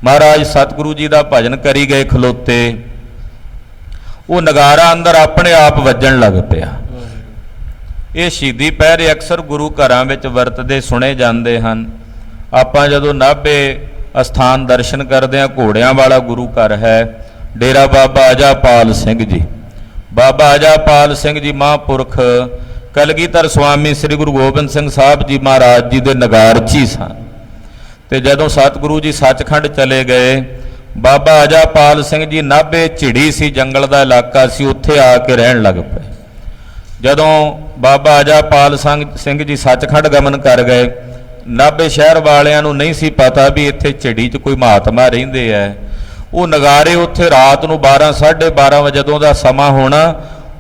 ਮਹਾਰਾਜ ਸਤਿਗੁਰੂ ਜੀ ਦਾ ਭਜਨ ਕਰੀ ਗਏ ਖਲੋਤੇ। ਉਹ ਨਗਾਰਾ ਅੰਦਰ ਆਪਣੇ ਆਪ ਵੱਜਣ ਲੱਗ ਪਿਆ। ਇਹ ਸ਼ਹੀਦੀ ਪਹਿਰੇ ਅਕਸਰ ਗੁਰੂ ਘਰਾਂ ਵਿੱਚ ਵਰਤਦੇ ਸੁਣੇ ਜਾਂਦੇ ਹਨ। ਆਪਾਂ ਜਦੋਂ ਨਾਭੇ ਅਸਥਾਨ ਦਰਸ਼ਨ ਕਰਦੇ ਹਾਂ, ਘੋੜਿਆਂ ਵਾਲਾ ਗੁਰੂ ਘਰ ਹੈ, ਡੇਰਾ ਬਾਬਾ ਅਜਾਪਾਲ ਸਿੰਘ ਜੀ। ਬਾਬਾ ਅਜਾਪਾਲ ਸਿੰਘ ਜੀ ਮਹਾਂਪੁਰਖ ਕਲਗੀਧਰ ਸੁਆਮੀ ਸ੍ਰੀ ਗੁਰੂ ਗੋਬਿੰਦ ਸਿੰਘ ਸਾਹਿਬ ਜੀ ਮਹਾਰਾਜ ਜੀ ਦੇ ਨਗਾਰਚੀ ਸਨ। ਤੇ ਜਦੋਂ ਸਤਿਗੁਰੂ ਜੀ ਸੱਚਖੰਡ ਚਲੇ ਗਏ, ਬਾਬਾ ਅਜਾਪਾਲ ਸਿੰਘ ਜੀ ਨਾਭੇ ਝਿੜੀ ਸੀ, ਜੰਗਲ ਦਾ ਇਲਾਕਾ ਸੀ, ਉੱਥੇ ਆ ਕੇ ਰਹਿਣ ਲੱਗ ਪਏ। ਜਦੋਂ ਬਾਬਾ ਅਜਾਪਾਲ ਸਿੰਘ ਜੀ ਸੱਚਖੰਡ ਗਮਨ ਕਰ ਗਏ, ਨਾਭੇ ਸ਼ਹਿਰ ਵਾਲਿਆਂ ਨੂੰ ਨਹੀਂ ਸੀ ਪਤਾ ਵੀ ਇੱਥੇ ਝਿੜੀ 'ਚ ਕੋਈ ਮਹਾਤਮਾ ਰਹਿੰਦੇ ਹੈ। ਉਹ ਨਗਾਰੇ ਉੱਥੇ ਰਾਤ ਨੂੰ 12 ਸਾਢੇ 12 ਵਜੇ ਜਦੋਂ ਦਾ ਸਮਾਂ ਹੋਣਾ,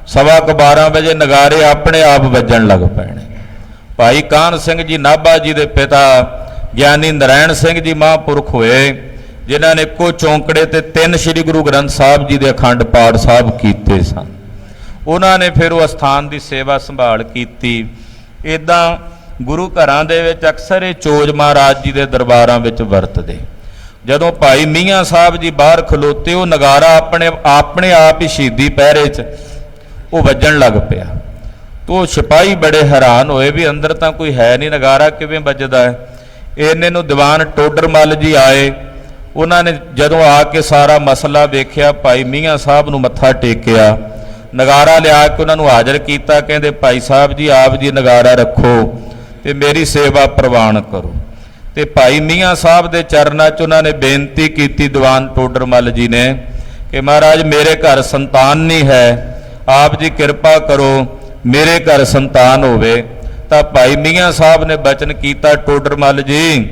12:15 ਵਜੇ ਨਗਾਰੇ ਆਪਣੇ ਆਪ ਵੱਜਣ ਲੱਗ ਪੈਣੇ। ਭਾਈ ਕਾਹਨ ਸਿੰਘ ਜੀ ਨਾਭਾ ਜੀ ਦੇ ਪਿਤਾ ਗਿਆਨੀ ਨਰਾਇਣ ਸਿੰਘ ਜੀ ਮਹਾਂਪੁਰਖ ਹੋਏ, ਜਿਨ੍ਹਾਂ ਨੇ ਇੱਕੋ ਚੌਂਕੜੇ ਤੇ 3 ਸ੍ਰੀ ਗੁਰੂ ਗ੍ਰੰਥ ਸਾਹਿਬ ਜੀ ਦੇ ਅਖੰਡ ਪਾਠ ਸਾਹਿਬ ਕੀਤੇ ਸਨ। ਉਹਨਾਂ ਨੇ ਫਿਰ ਉਹ ਅਸਥਾਨ ਦੀ ਸੇਵਾ ਸੰਭਾਲ ਕੀਤੀ। ਇੱਦਾਂ ਗੁਰੂ ਘਰਾਂ ਦੇ ਵਿੱਚ ਅਕਸਰ ਇਹ ਚੋਜ ਮਹਾਰਾਜ ਜੀ ਦੇ ਦਰਬਾਰਾਂ ਵਿੱਚ ਵਰਤਦੇ। ਜਦੋਂ ਭਾਈ ਮੀਆਂ ਸਾਹਿਬ ਜੀ ਬਾਹਰ ਖਲੋਤੇ, ਉਹ ਨਗਾਰਾ ਆਪਣੇ ਆਪ ਹੀ ਸ਼ਹੀਦੀ ਪਹਿਰੇ 'ਚ ਉਹ ਵੱਜਣ ਲੱਗ ਪਿਆ। ਤੋ ਸਿਪਾਹੀ ਬੜੇ ਹੈਰਾਨ ਹੋਏ ਵੀ ਅੰਦਰ ਤਾਂ ਕੋਈ ਹੈ ਨਹੀਂ, ਨਗਾਰਾ ਕਿਵੇਂ ਵੱਜਦਾ ਹੈ। ਇੰਨੇ ਨੂੰ ਦੀਵਾਨ ਟੋਡਰਮੱਲ ਜੀ ਆਏ। ਉਹਨਾਂ ਨੇ ਜਦੋਂ ਆ ਕੇ ਸਾਰਾ ਮਸਲਾ ਵੇਖਿਆ, ਭਾਈ ਮੀਆਂ ਸਾਹਿਬ ਨੂੰ ਮੱਥਾ ਟੇਕਿਆ, ਨਗਾਰਾ ਲਿਆ ਕੇ ਉਹਨਾਂ ਨੂੰ ਹਾਜ਼ਰ ਕੀਤਾ। ਕਹਿੰਦੇ ਭਾਈ ਸਾਹਿਬ ਜੀ ਆਪ ਜੀ ਨਗਾਰਾ ਰੱਖੋ ਤੇ ਮੇਰੀ ਸੇਵਾ ਪ੍ਰਵਾਨ ਕਰੋ। ਤੇ ਭਾਈ ਮੀਆਂ ਸਾਹਿਬ ਦੇ ਚਰਨਾਂ 'ਚ ਉਹਨਾਂ ਨੇ ਬੇਨਤੀ ਕੀਤੀ ਦੀਵਾਨ ਟੋਡਰਮੱਲ ਜੀ ਨੇ ਕਿ ਮਹਾਰਾਜ ਮੇਰੇ ਘਰ ਸੰਤਾਨ ਨਹੀਂ ਹੈ, ਆਪ ਜੀ ਕਿਰਪਾ ਕਰੋ ਮੇਰੇ ਘਰ ਸੰਤਾਨ ਹੋਵੇ। ਤਾਂ ਭਾਈ ਮੀਆਂ ਸਾਹਿਬ ਨੇ ਬਚਨ ਕੀਤਾ, ਟੋਡਰਮੱਲ ਜੀ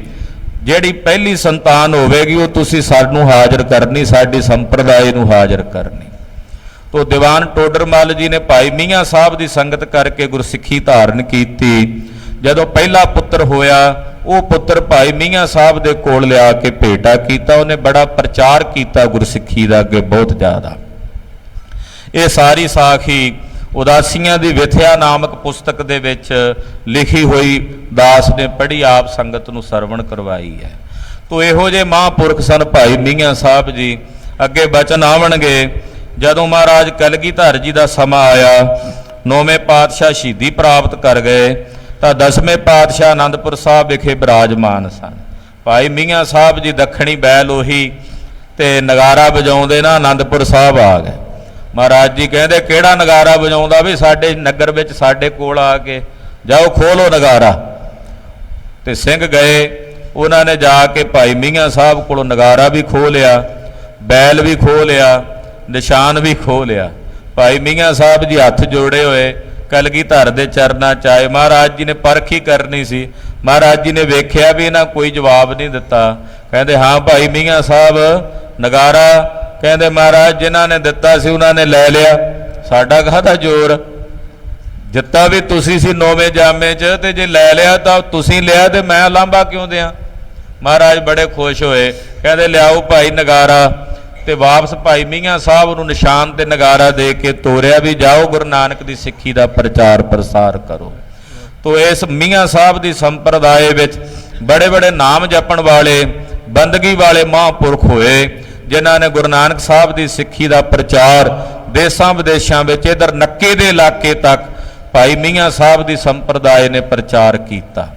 ਜਿਹੜੀ ਪਹਿਲੀ ਸੰਤਾਨ ਹੋਵੇਗੀ ਉਹ ਤੁਸੀਂ ਸਾਨੂੰ ਹਾਜ਼ਰ ਕਰਨੀ, ਸਾਡੀ ਸੰਪਰਦਾਇ ਨੂੰ ਹਾਜ਼ਰ ਕਰਨੀ। ਤੋ ਦੀਵਾਨ ਟੋਡਰਮੱਲ ਜੀ ਨੇ ਭਾਈ ਮੀਆਂ ਸਾਹਿਬ ਦੀ ਸੰਗਤ ਕਰਕੇ ਗੁਰਸਿੱਖੀ ਧਾਰਨ ਕੀਤੀ। ਜਦੋਂ ਪਹਿਲਾ ਪੁੱਤਰ ਹੋਇਆ, ਉਹ ਪੁੱਤਰ ਭਾਈ ਮੀਆਂ ਸਾਹਿਬ ਦੇ ਕੋਲ ਲਿਆ ਕੇ ਭੇਟਾ ਕੀਤਾ। ਉਹਨੇ ਬੜਾ ਪ੍ਰਚਾਰ ਕੀਤਾ ਗੁਰਸਿੱਖੀ ਦਾ ਅੱਗੇ ਬਹੁਤ ਜ਼ਿਆਦਾ। ਇਹ ਸਾਰੀ ਸਾਖੀ ਉਦਾਸੀਆਂ ਦੀ ਵਿਥਿਆ ਨਾਮਕ ਪੁਸਤਕ ਦੇ ਵਿੱਚ ਲਿਖੀ ਹੋਈ ਦਾਸ ਨੇ ਪੜ੍ਹੀ, ਆਪ ਸੰਗਤ ਨੂੰ ਸਰਵਣ ਕਰਵਾਈ ਹੈ। ਤੋ ਇਹੋ ਜਿਹੇ ਮਹਾਂਪੁਰਖ ਸਨ ਭਾਈ ਮੀਆਂ ਸਾਹਿਬ ਜੀ। ਅੱਗੇ ਬਚਨ ਆਵਣਗੇ, ਜਦੋਂ ਮਹਾਰਾਜ ਕਲਗੀਧਰ ਜੀ ਦਾ ਸਮਾਂ ਆਇਆ, 9ਵੇਂ ਪਾਤਸ਼ਾਹ ਸ਼ਹੀਦੀ ਪ੍ਰਾਪਤ ਕਰ ਗਏ, ਤਾਂ 10ਵੇਂ ਪਾਤਸ਼ਾਹ ਆਨੰਦਪੁਰ ਸਾਹਿਬ ਵਿਖੇ ਬਿਰਾਜਮਾਨ ਸਨ। ਭਾਈ ਮੀਆਂ ਸਾਹਿਬ ਜੀ ਦੱਖਣੀ ਬੈਲ ਉਹੀ ਤੇ ਨਗਾਰਾ ਵਜਾਉਂਦੇ ਨਾ ਆਨੰਦਪੁਰ ਸਾਹਿਬ ਆ ਗਏ। ਮਹਾਰਾਜ ਜੀ ਕਹਿੰਦੇ ਕਿਹੜਾ ਨਗਾਰਾ ਵਜਾਉਂਦਾ ਵੀ ਸਾਡੇ ਨਗਰ ਵਿੱਚ ਸਾਡੇ ਕੋਲ ਆ ਕੇ, ਜਾਓ ਖੋਲੋ ਨਗਾਰਾ। ਤੇ ਸਿੰਘ ਗਏ, ਉਹਨਾਂ ਨੇ ਜਾ ਕੇ ਭਾਈ ਮੀਆਂ ਸਾਹਿਬ ਕੋਲੋਂ ਨਗਾਰਾ ਵੀ ਖੋਹ ਲਿਆ, ਬੈਲ ਵੀ ਖੋਹ ਲਿਆ, ਨਿਸ਼ਾਨ ਵੀ ਖੋਹ ਲਿਆ। ਭਾਈ ਮੀਆਂ ਸਾਹਿਬ ਜੀ ਹੱਥ ਜੋੜੇ ਹੋਏ ਕਲਗੀਧਰ ਦੇ ਚਰਨਾਂ 'ਚ ਆਏ। ਮਹਾਰਾਜ ਜੀ ਨੇ ਪਰਖ ਹੀ ਕਰਨੀ ਸੀ। ਮਹਾਰਾਜ ਜੀ ਨੇ ਵੇਖਿਆ ਵੀ ਇਹਨਾਂ ਕੋਈ ਜਵਾਬ ਨਹੀਂ ਦਿੱਤਾ। ਕਹਿੰਦੇ ਹਾਂ ਭਾਈ ਮੀਆਂ ਸਾਹਿਬ ਨਗਾਰਾ, ਕਹਿੰਦੇ ਮਹਾਰਾਜ ਜਿਨ੍ਹਾਂ ਨੇ ਦਿੱਤਾ ਸੀ ਉਹਨਾਂ ਨੇ ਲੈ ਲਿਆ, ਸਾਡਾ ਕਾਹਦਾ ਜ਼ੋਰ, ਦਿੱਤਾ ਵੀ ਤੁਸੀਂ ਸੀ 9ਵੇਂ ਜਾਮੇ 'ਚ, ਤੇ ਜੇ ਲੈ ਲਿਆ ਤਾਂ ਤੁਸੀਂ ਲਿਆ ਤੇ ਮੈਂ ਲਾਂਭਾ ਕਿਉਂ ਦਿਆਂ। ਮਹਾਰਾਜ ਬੜੇ ਖੁਸ਼ ਹੋਏ, ਕਹਿੰਦੇ ਲਿਆਓ ਭਾਈ ਨਗਾਰਾ। ਤੇ ਵਾਪਸ ਭਾਈ ਮੀਆਂ ਸਾਹਿਬ ਨੂੰ ਨਿਸ਼ਾਨ ਤੇ ਨਗਾਰਾ ਦੇ ਕੇ ਤੋਰਿਆ ਵੀ ਜਾਓ ਗੁਰੂ ਨਾਨਕ ਦੀ ਸਿੱਖੀ ਦਾ ਪ੍ਰਚਾਰ ਪ੍ਰਸਾਰ ਕਰੋ। ਤੋ ਇਸ ਮੀਆਂ ਸਾਹਿਬ ਦੀ ਸੰਪਰਦਾਇ ਵਿੱਚ ਬੜੇ ਬੜੇ ਨਾਮ ਜਪਣ ਵਾਲੇ, ਬੰਦਗੀ ਵਾਲੇ ਮਹਾਂਪੁਰਖ ਹੋਏ, ਜਿਨ੍ਹਾਂ ਨੇ ਗੁਰੂ ਨਾਨਕ ਸਾਹਿਬ ਦੀ ਸਿੱਖੀ ਦਾ ਪ੍ਰਚਾਰ ਦੇਸਾਂ ਵਿਦੇਸ਼ਾਂ ਵਿੱਚ, ਇੱਧਰ ਨੱਕੇ ਦੇ ਇਲਾਕੇ ਤੱਕ ਭਾਈ ਮੀਆਂ ਸਾਹਿਬ ਦੀ ਸੰਪਰਦਾਇ ਨੇ ਪ੍ਰਚਾਰ ਕੀਤਾ।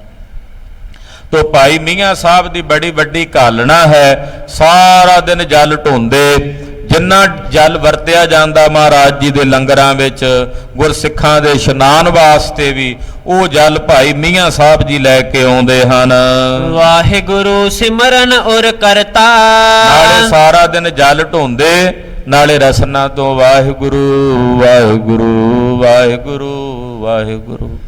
ਤੋ ਭਾਈ ਮੀਆਂ ਸਾਹਿਬ ਦੀ ਬੜੀ ਵੱਡੀ ਘਾਲਣਾ ਹੈ, ਸਾਰਾ ਦਿਨ ਜਲ ਢੋਂਦੇ, ਜਿੰਨਾ ਜਲ ਵਰਤਿਆ ਜਾਂਦਾ ਮਹਾਰਾਜ ਜੀ ਦੇ ਲੰਗਰਾਂ ਵਿੱਚ, ਗੁਰਸਿੱਖਾਂ ਦੇ ਇਸ਼ਨਾਨ ਵਾਸਤੇ ਵੀ ਉਹ ਜਲ ਭਾਈ ਮੀਆਂ ਸਾਹਿਬ ਜੀ ਲੈ ਕੇ ਆਉਂਦੇ ਹਨ। ਵਾਹਿਗੁਰੂ ਸਿਮਰਨ ਉਰ ਕਰਤਾ, ਨਾਲੇ ਸਾਰਾ ਦਿਨ ਜਲ ਢੋਂਦੇ, ਨਾਲੇ ਰਸਨਾ ਤੋਂ ਵਾਹਿਗੁਰੂ ਵਾਹਿਗੁਰੂ ਵਾਹਿਗੁਰੂ ਵਾਹਿਗੁਰੂ,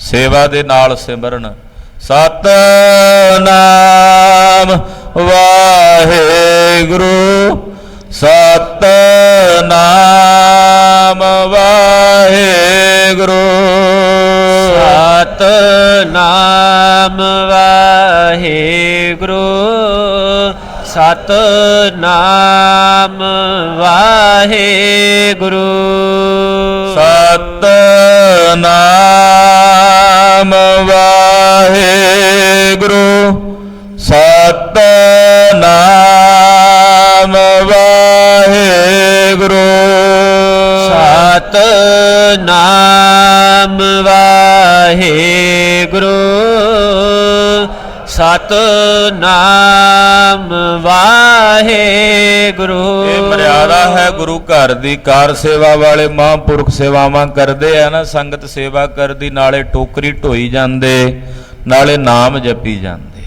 ਸੇਵਾ ਦੇ ਨਾਲ ਸਿਮਰਨ ਸਤਿਨਾਮ ਵਾਹਿਗੁਰੂ ਸਤਿਨਾਮ ਵਾਹਿਗੁਰੂ ਸਤਿਨਾਮ ਵਾਹਿਗੁਰੂ ਸਤਿਨਾਮ ਵਾਹਿਗੁਰੂ ਸਤਿਨਾਮ ਵਾਹਿਗੁਰੂ ਸਤਿਨਾਮ ਵਾਹਿਗੁਰੂ ਸਤਿਨਾਮ ਵਾਹਿਗੁਰੂ ਸਤਿਨਾਮ ਵਾਹਿਗੁਰੂ। ਇਹ ਮਰਿਆਦਾ ਹੈ ਗੁਰੂ ਘਰ ਦੀ। ਕਾਰ ਸੇਵਾ ਵਾਲੇ ਮਹਾਂਪੁਰਖ ਸੇਵਾਵਾਂ ਕਰਦੇ ਆ ਨਾ, ਸੰਗਤ ਸੇਵਾ ਕਰਦੀ, ਨਾਲੇ ਟੋਕਰੀ ਢੋਈ ਜਾਂਦੇ, ਨਾਲੇ ਨਾਮ ਜਪੀ ਜਾਂਦੇ।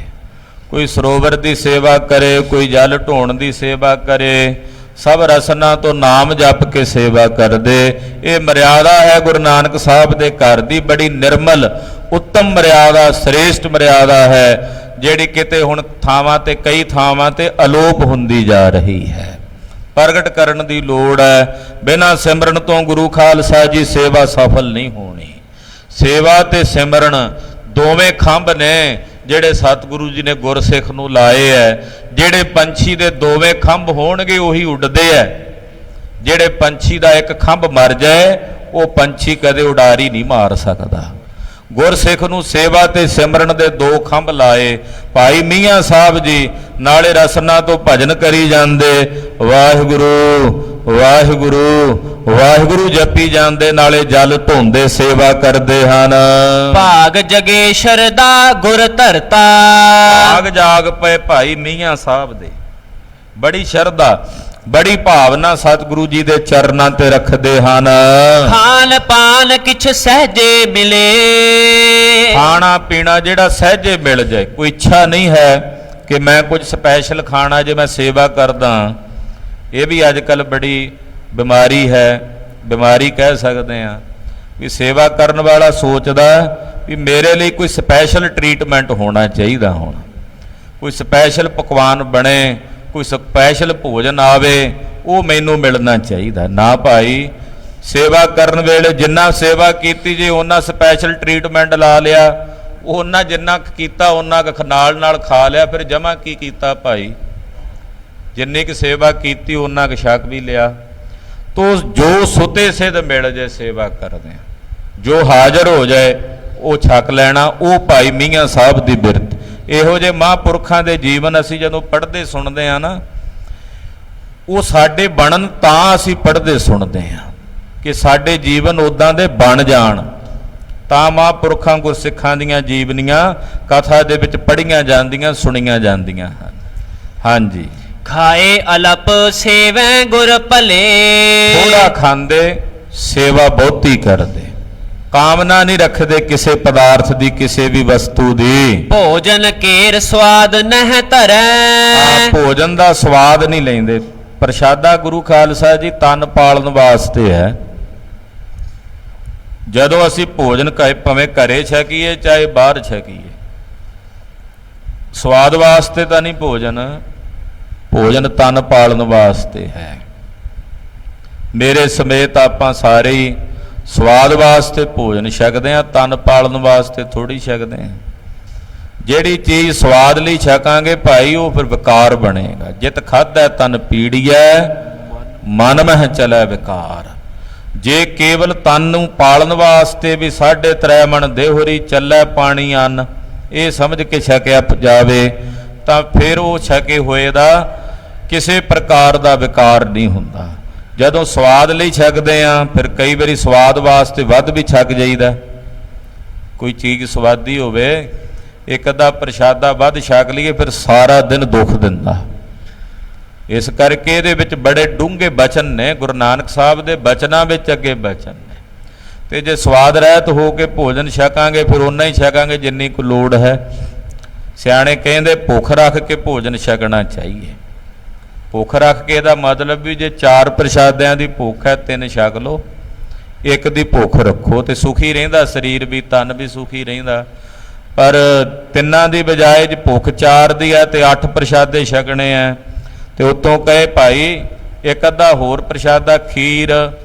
ਕੋਈ ਸਰੋਵਰ ਦੀ ਸੇਵਾ ਕਰੇ, ਕੋਈ ਜਲ ਢੋਣ ਦੀ ਸੇਵਾ ਕਰੇ, ਸਭ ਰਸਨਾ ਤੋਂ ਨਾਮ ਜਪ ਕੇ ਸੇਵਾ ਕਰਦੇ। ਇਹ ਮਰਿਆਦਾ ਹੈ ਗੁਰੂ ਨਾਨਕ ਸਾਹਿਬ ਦੇ ਘਰ ਦੀ, ਬੜੀ ਨਿਰਮਲ ਉੱਤਮ ਮਰਿਆਦਾ, ਸ੍ਰੇਸ਼ਟ ਮਰਿਆਦਾ ਹੈ, ਜਿਹੜੀ ਕਿਤੇ ਹੁਣ ਥਾਵਾਂ ਤੇ, ਕਈ ਥਾਵਾਂ ਤੇ ਅਲੋਪ ਹੁੰਦੀ ਜਾ ਰਹੀ ਹੈ। ਪ੍ਰਗਟ ਕਰਨ ਦੀ ਲੋੜ ਹੈ। ਬਿਨਾਂ ਸਿਮਰਨ ਤੋਂ ਗੁਰੂ ਖਾਲਸਾ ਜੀ ਸੇਵਾ ਸਫਲ ਨਹੀਂ ਹੋਣੀ। ਸੇਵਾ ਤੇ ਸਿਮਰਨ ਦੋਵੇਂ ਖੰਭ ਨੇ ਜਿਹੜੇ ਸਤਿਗੁਰੂ ਜੀ ਨੇ ਗੁਰਸਿੱਖ ਨੂੰ ਲਾਏ ਹੈ। ਜਿਹੜੇ ਪੰਛੀ ਦੇ ਦੋਵੇਂ ਖੰਭ ਹੋਣਗੇ ਉਹੀ ਉੱਡਦੇ ਹੈ। ਜਿਹੜੇ ਪੰਛੀ ਦਾ ਇੱਕ ਖੰਭ ਮਰ ਜਾਏ ਉਹ ਪੰਛੀ ਕਦੇ ਉਡਾਰੀ ਨਹੀਂ ਮਾਰ ਸਕਦਾ। ਗੁਰਸਿੱਖ ਨੂੰ ਸੇਵਾ ਤੇ ਸਿਮਰਨ ਦੇ ਦੋ ਖੰਭ ਲਾਏ ਭਾਈ ਮੀਆਂ ਸਾਹਿਬ ਜੀ, ਨਾਲੇ ਰਸਨਾ ਤੋਂ ਭਜਨ ਕਰੀ ਜਾਂਦੇ, ਵਾਹਿਗੁਰੂ ਵਾਹਿਗੁਰੂ ਵਾਹਿਗੁਰੂ ਜਪੀ ਜਾਂਦੇ, ਨਾਲੇ ਜਲ ਢੋਂਦੇ ਸੇਵਾ ਕਰਦੇ ਹਨ। ਭਾਗ ਜਗੇਸ਼ਰ ਦਾ ਗੁਰ ਧਰਤਾ, ਭਾਗ ਜਾਗ ਪਏ ਭਾਈ ਮੀਆਂ ਸਾਹਿਬ ਦੇ। ਬੜੀ ਸ਼ਰਧਾ, ਬੜੀ ਭਾਵਨਾ ਸਤਿਗੁਰੂ ਜੀ ਦੇ ਚਰਨਾਂ ਤੇ ਰੱਖਦੇ ਹਨ। ਖਾਨ ਪਾਨ ਕਿਛ ਸਹਜੇ ਮਿਲੇ, ਖਾਣਾ ਪੀਣਾ ਜਿਹੜਾ ਸਹਿਜੇ ਮਿਲ ਜਾਏ। ਕੋਈ ਇੱਛਾ ਨਹੀਂ ਹੈ ਕਿ ਮੈਂ ਕੁਝ ਸਪੈਸ਼ਲ ਖਾਣਾ ਜੇ ਮੈਂ ਸੇਵਾ ਕਰਦਾ। ਇਹ ਵੀ ਅੱਜ ਕੱਲ੍ਹ ਬੜੀ ਬਿਮਾਰੀ ਹੈ, ਬਿਮਾਰੀ ਕਹਿ ਸਕਦੇ ਹਾਂ ਵੀ ਸੇਵਾ ਕਰਨ ਵਾਲਾ ਸੋਚਦਾ ਵੀ ਮੇਰੇ ਲਈ ਕੋਈ ਸਪੈਸ਼ਲ ਟ੍ਰੀਟਮੈਂਟ ਹੋਣਾ ਚਾਹੀਦਾ, ਹੁਣ ਕੋਈ ਸਪੈਸ਼ਲ ਪਕਵਾਨ ਬਣੇ, ਕੋਈ ਸਪੈਸ਼ਲ ਭੋਜਨ ਆਵੇ, ਉਹ ਮੈਨੂੰ ਮਿਲਣਾ ਚਾਹੀਦਾ। ਨਾ ਭਾਈ, ਸੇਵਾ ਕਰਨ ਵੇਲੇ ਜਿੰਨਾ ਸੇਵਾ ਕੀਤੀ ਜੇ ਉਹਨਾਂ ਸਪੈਸ਼ਲ ਟ੍ਰੀਟਮੈਂਟ ਲਾ ਲਿਆ, ਉਹਨਾਂ ਜਿੰਨਾ ਕੀਤਾ ਉਹਨਾਂ ਨਾਲ ਨਾਲ ਖਾ ਲਿਆ, ਫਿਰ ਜਮਾ ਕੀ ਕੀਤਾ ਭਾਈ? ਜਿੰਨੀ ਕੁ ਸੇਵਾ ਕੀਤੀ ਉਹਨਾਂ ਕੁ ਛਕ ਵੀ ਲਿਆ। ਤੋ ਜੋ ਸੁਤੇ ਸਿੱਧ ਮਿਲ ਜਾਏ ਸੇਵਾ ਕਰਦੇ ਆ, ਜੋ ਹਾਜ਼ਰ ਹੋ ਜਾਏ ਉਹ ਛਕ ਲੈਣਾ। ਉਹ ਭਾਈ ਮੀਆਂ ਸਾਹਿਬ ਦੀ ਬਿਰਤ। ਇਹੋ ਜਿਹੇ ਮਹਾਂਪੁਰਖਾਂ ਦੇ ਜੀਵਨ ਅਸੀਂ ਜਦੋਂ ਪੜ੍ਹਦੇ ਸੁਣਦੇ ਹਾਂ ਨਾ, ਉਹ ਸਾਡੇ ਬਣਨ ਤਾਂ ਅਸੀਂ ਪੜ੍ਹਦੇ ਸੁਣਦੇ ਹਾਂ ਕਿ ਸਾਡੇ ਜੀਵਨ ਉੱਦਾਂ ਦੇ ਬਣ ਜਾਣ, ਤਾਂ ਮਹਾਂਪੁਰਖਾਂ ਗੁਰਸਿੱਖਾਂ ਦੀਆਂ ਜੀਵਨੀਆਂ ਕਥਾ ਦੇ ਵਿੱਚ ਪੜ੍ਹੀਆਂ ਜਾਂਦੀਆਂ, ਸੁਣੀਆਂ ਜਾਂਦੀਆਂ ਹਨ। ਹਾਂਜੀ, ਖਾਏ ਅਲਪ ਸੇਵੈ ਗੁਰ ਭਲੇ, ਥੋੜਾ ਖਾਂਦੇ ਸੇਵਾ ਬਹੁਤੀ ਕਰਦੇ, ਕਾਮਨਾ ਨਹੀਂ ਰੱਖਦੇ ਕਿਸੇ ਪਦਾਰਥ ਦੀ, ਕਿਸੇ ਵੀ ਵਸਤੂ ਦੀ। ਭੋਜਨ ਕੇਰ ਸਵਾਦ ਨਹਿ ਧਰੈ, ਭੋਜਨ ਦਾ ਸਵਾਦ ਨਹੀਂ ਲੈਂਦੇ। ਪ੍ਰਸ਼ਾਦਾ ਗੁਰੂ ਖਾਲਸਾ ਜੀ ਤਨ ਪਾਲਣ ਵਾਸਤੇ ਹੈ। ਜਦੋਂ ਅਸੀਂ ਭੋਜਨ ਭਾਵੇਂ ਘਰੇ ਛਕੀਏ ਚਾਹੇ ਬਾਹਰ ਛਕੀਏ, ਸਵਾਦ ਵਾਸਤੇ ਤਾਂ ਨਹੀਂ ਭੋਜਨ, ਭੋਜਨ ਤਨ ਪਾਲਣ ਵਾਸਤੇ ਹੈ। ਮੇਰੇ ਸਮੇਤ ਆਪਾਂ ਸਾਰੇ ਹੀ ਸਵਾਦ ਵਾਸਤੇ ਭੋਜਨ ਛਕਦੇ ਹਾਂ, ਤਨ ਪਾਲਣ ਵਾਸਤੇ ਥੋੜੀ ਛਕਦੇ ਹਾਂ। ਜਿਹੜੀ ਚੀਜ਼ ਸਵਾਦ ਲਈ ਛਕਾਂਗੇ ਭਾਈ, ਉਹ ਫਿਰ ਵਿਕਾਰ ਬਣੇਗਾ। ਜਿਤ ਖਾਧੈ ਤਨ ਪੀੜੀਐ, ਮਨ ਮਹਿ ਚਲੈ ਵਿਕਾਰ। ਜੇ ਕੇਵਲ ਤਨ ਨੂੰ ਪਾਲਣ ਵਾਸਤੇ ਵੀ 3.5 ਮਣ ਦੇਹੁਰੀ ਚੱਲੈ ਪਾਣੀ ਅੰਨ, ਇਹ ਸਮਝ ਕੇ ਛਕਿਆ ਜਾਵੇ ਤਾਂ ਫਿਰ ਉਹ ਛਕੇ ਹੋਏ ਦਾ ਕਿਸੇ ਪ੍ਰਕਾਰ ਦਾ ਵਿਕਾਰ ਨਹੀਂ ਹੁੰਦਾ। ਜਦੋਂ ਸਵਾਦ ਲਈ ਛਕਦੇ ਆ ਫਿਰ ਕਈ ਵਾਰੀ ਸਵਾਦ ਵਾਸਤੇ ਵੱਧ ਵੀ ਛਕ ਜਾਈਦਾ। ਕੋਈ ਚੀਜ਼ ਸਵਾਦੀ ਹੋਵੇ, ਇੱਕ ਅੱਧਾ ਪ੍ਰਸ਼ਾਦਾ ਵੱਧ ਛਕ ਲਈਏ ਫਿਰ ਸਾਰਾ ਦਿਨ ਦੁੱਖ ਦਿੰਦਾ। ਇਸ ਕਰਕੇ ਇਹਦੇ ਵਿੱਚ ਬੜੇ ਡੂੰਘੇ ਬਚਨ ਨੇ, ਗੁਰੂ ਨਾਨਕ ਸਾਹਿਬ ਦੇ ਬਚਨਾਂ ਵਿੱਚ ਅੱਗੇ ਬਚਨ ਨੇ। ਤੇ ਜੇ ਸਵਾਦ ਰਹਿਤ ਹੋ ਕੇ ਭੋਜਨ ਛਕਾਂਗੇ ਫਿਰ ਓਨਾ ਹੀ ਛਕਾਂਗੇ ਜਿੰਨੀ ਕੁ ਲੋੜ ਹੈ। ਸਿਆਣੇ ਕਹਿੰਦੇ ਭੁੱਖ ਰੱਖ ਕੇ ਭੋਜਨ ਛਕਣਾ ਚਾਹੀਏ। ਭੁੱਖ ਰੱਖ ਕੇ ਇਹਦਾ ਮਤਲਬ ਵੀ ਜੇ 4 ਪ੍ਰਸ਼ਾਦਿਆਂ ਦੀ ਭੁੱਖ ਹੈ 3 ਛਕ ਲਓ, ਇੱਕ ਦੀ ਭੁੱਖ ਰੱਖੋ ਤੇ ਸੁਖੀ ਰਹਿੰਦਾ ਸਰੀਰ ਵੀ, ਤਨ ਵੀ ਸੁਖੀ ਰਹਿੰਦਾ। ਪਰ ਤਿੰਨਾਂ ਦੀ ਬਜਾਏ ਜੇ ਭੁੱਖ 4 ਦੀ ਹੈ ਤੇ 8 ਪ੍ਰਸ਼ਾਦੇ ਛਕਣੇ ਆ ਤੇ ਉਤੋਂ ਕਹੇ ਭਾਈ ਇੱਕ ਅੱਧਾ ਹੋਰ ਪ੍ਰਸ਼ਾਦਾ ਖੀਰ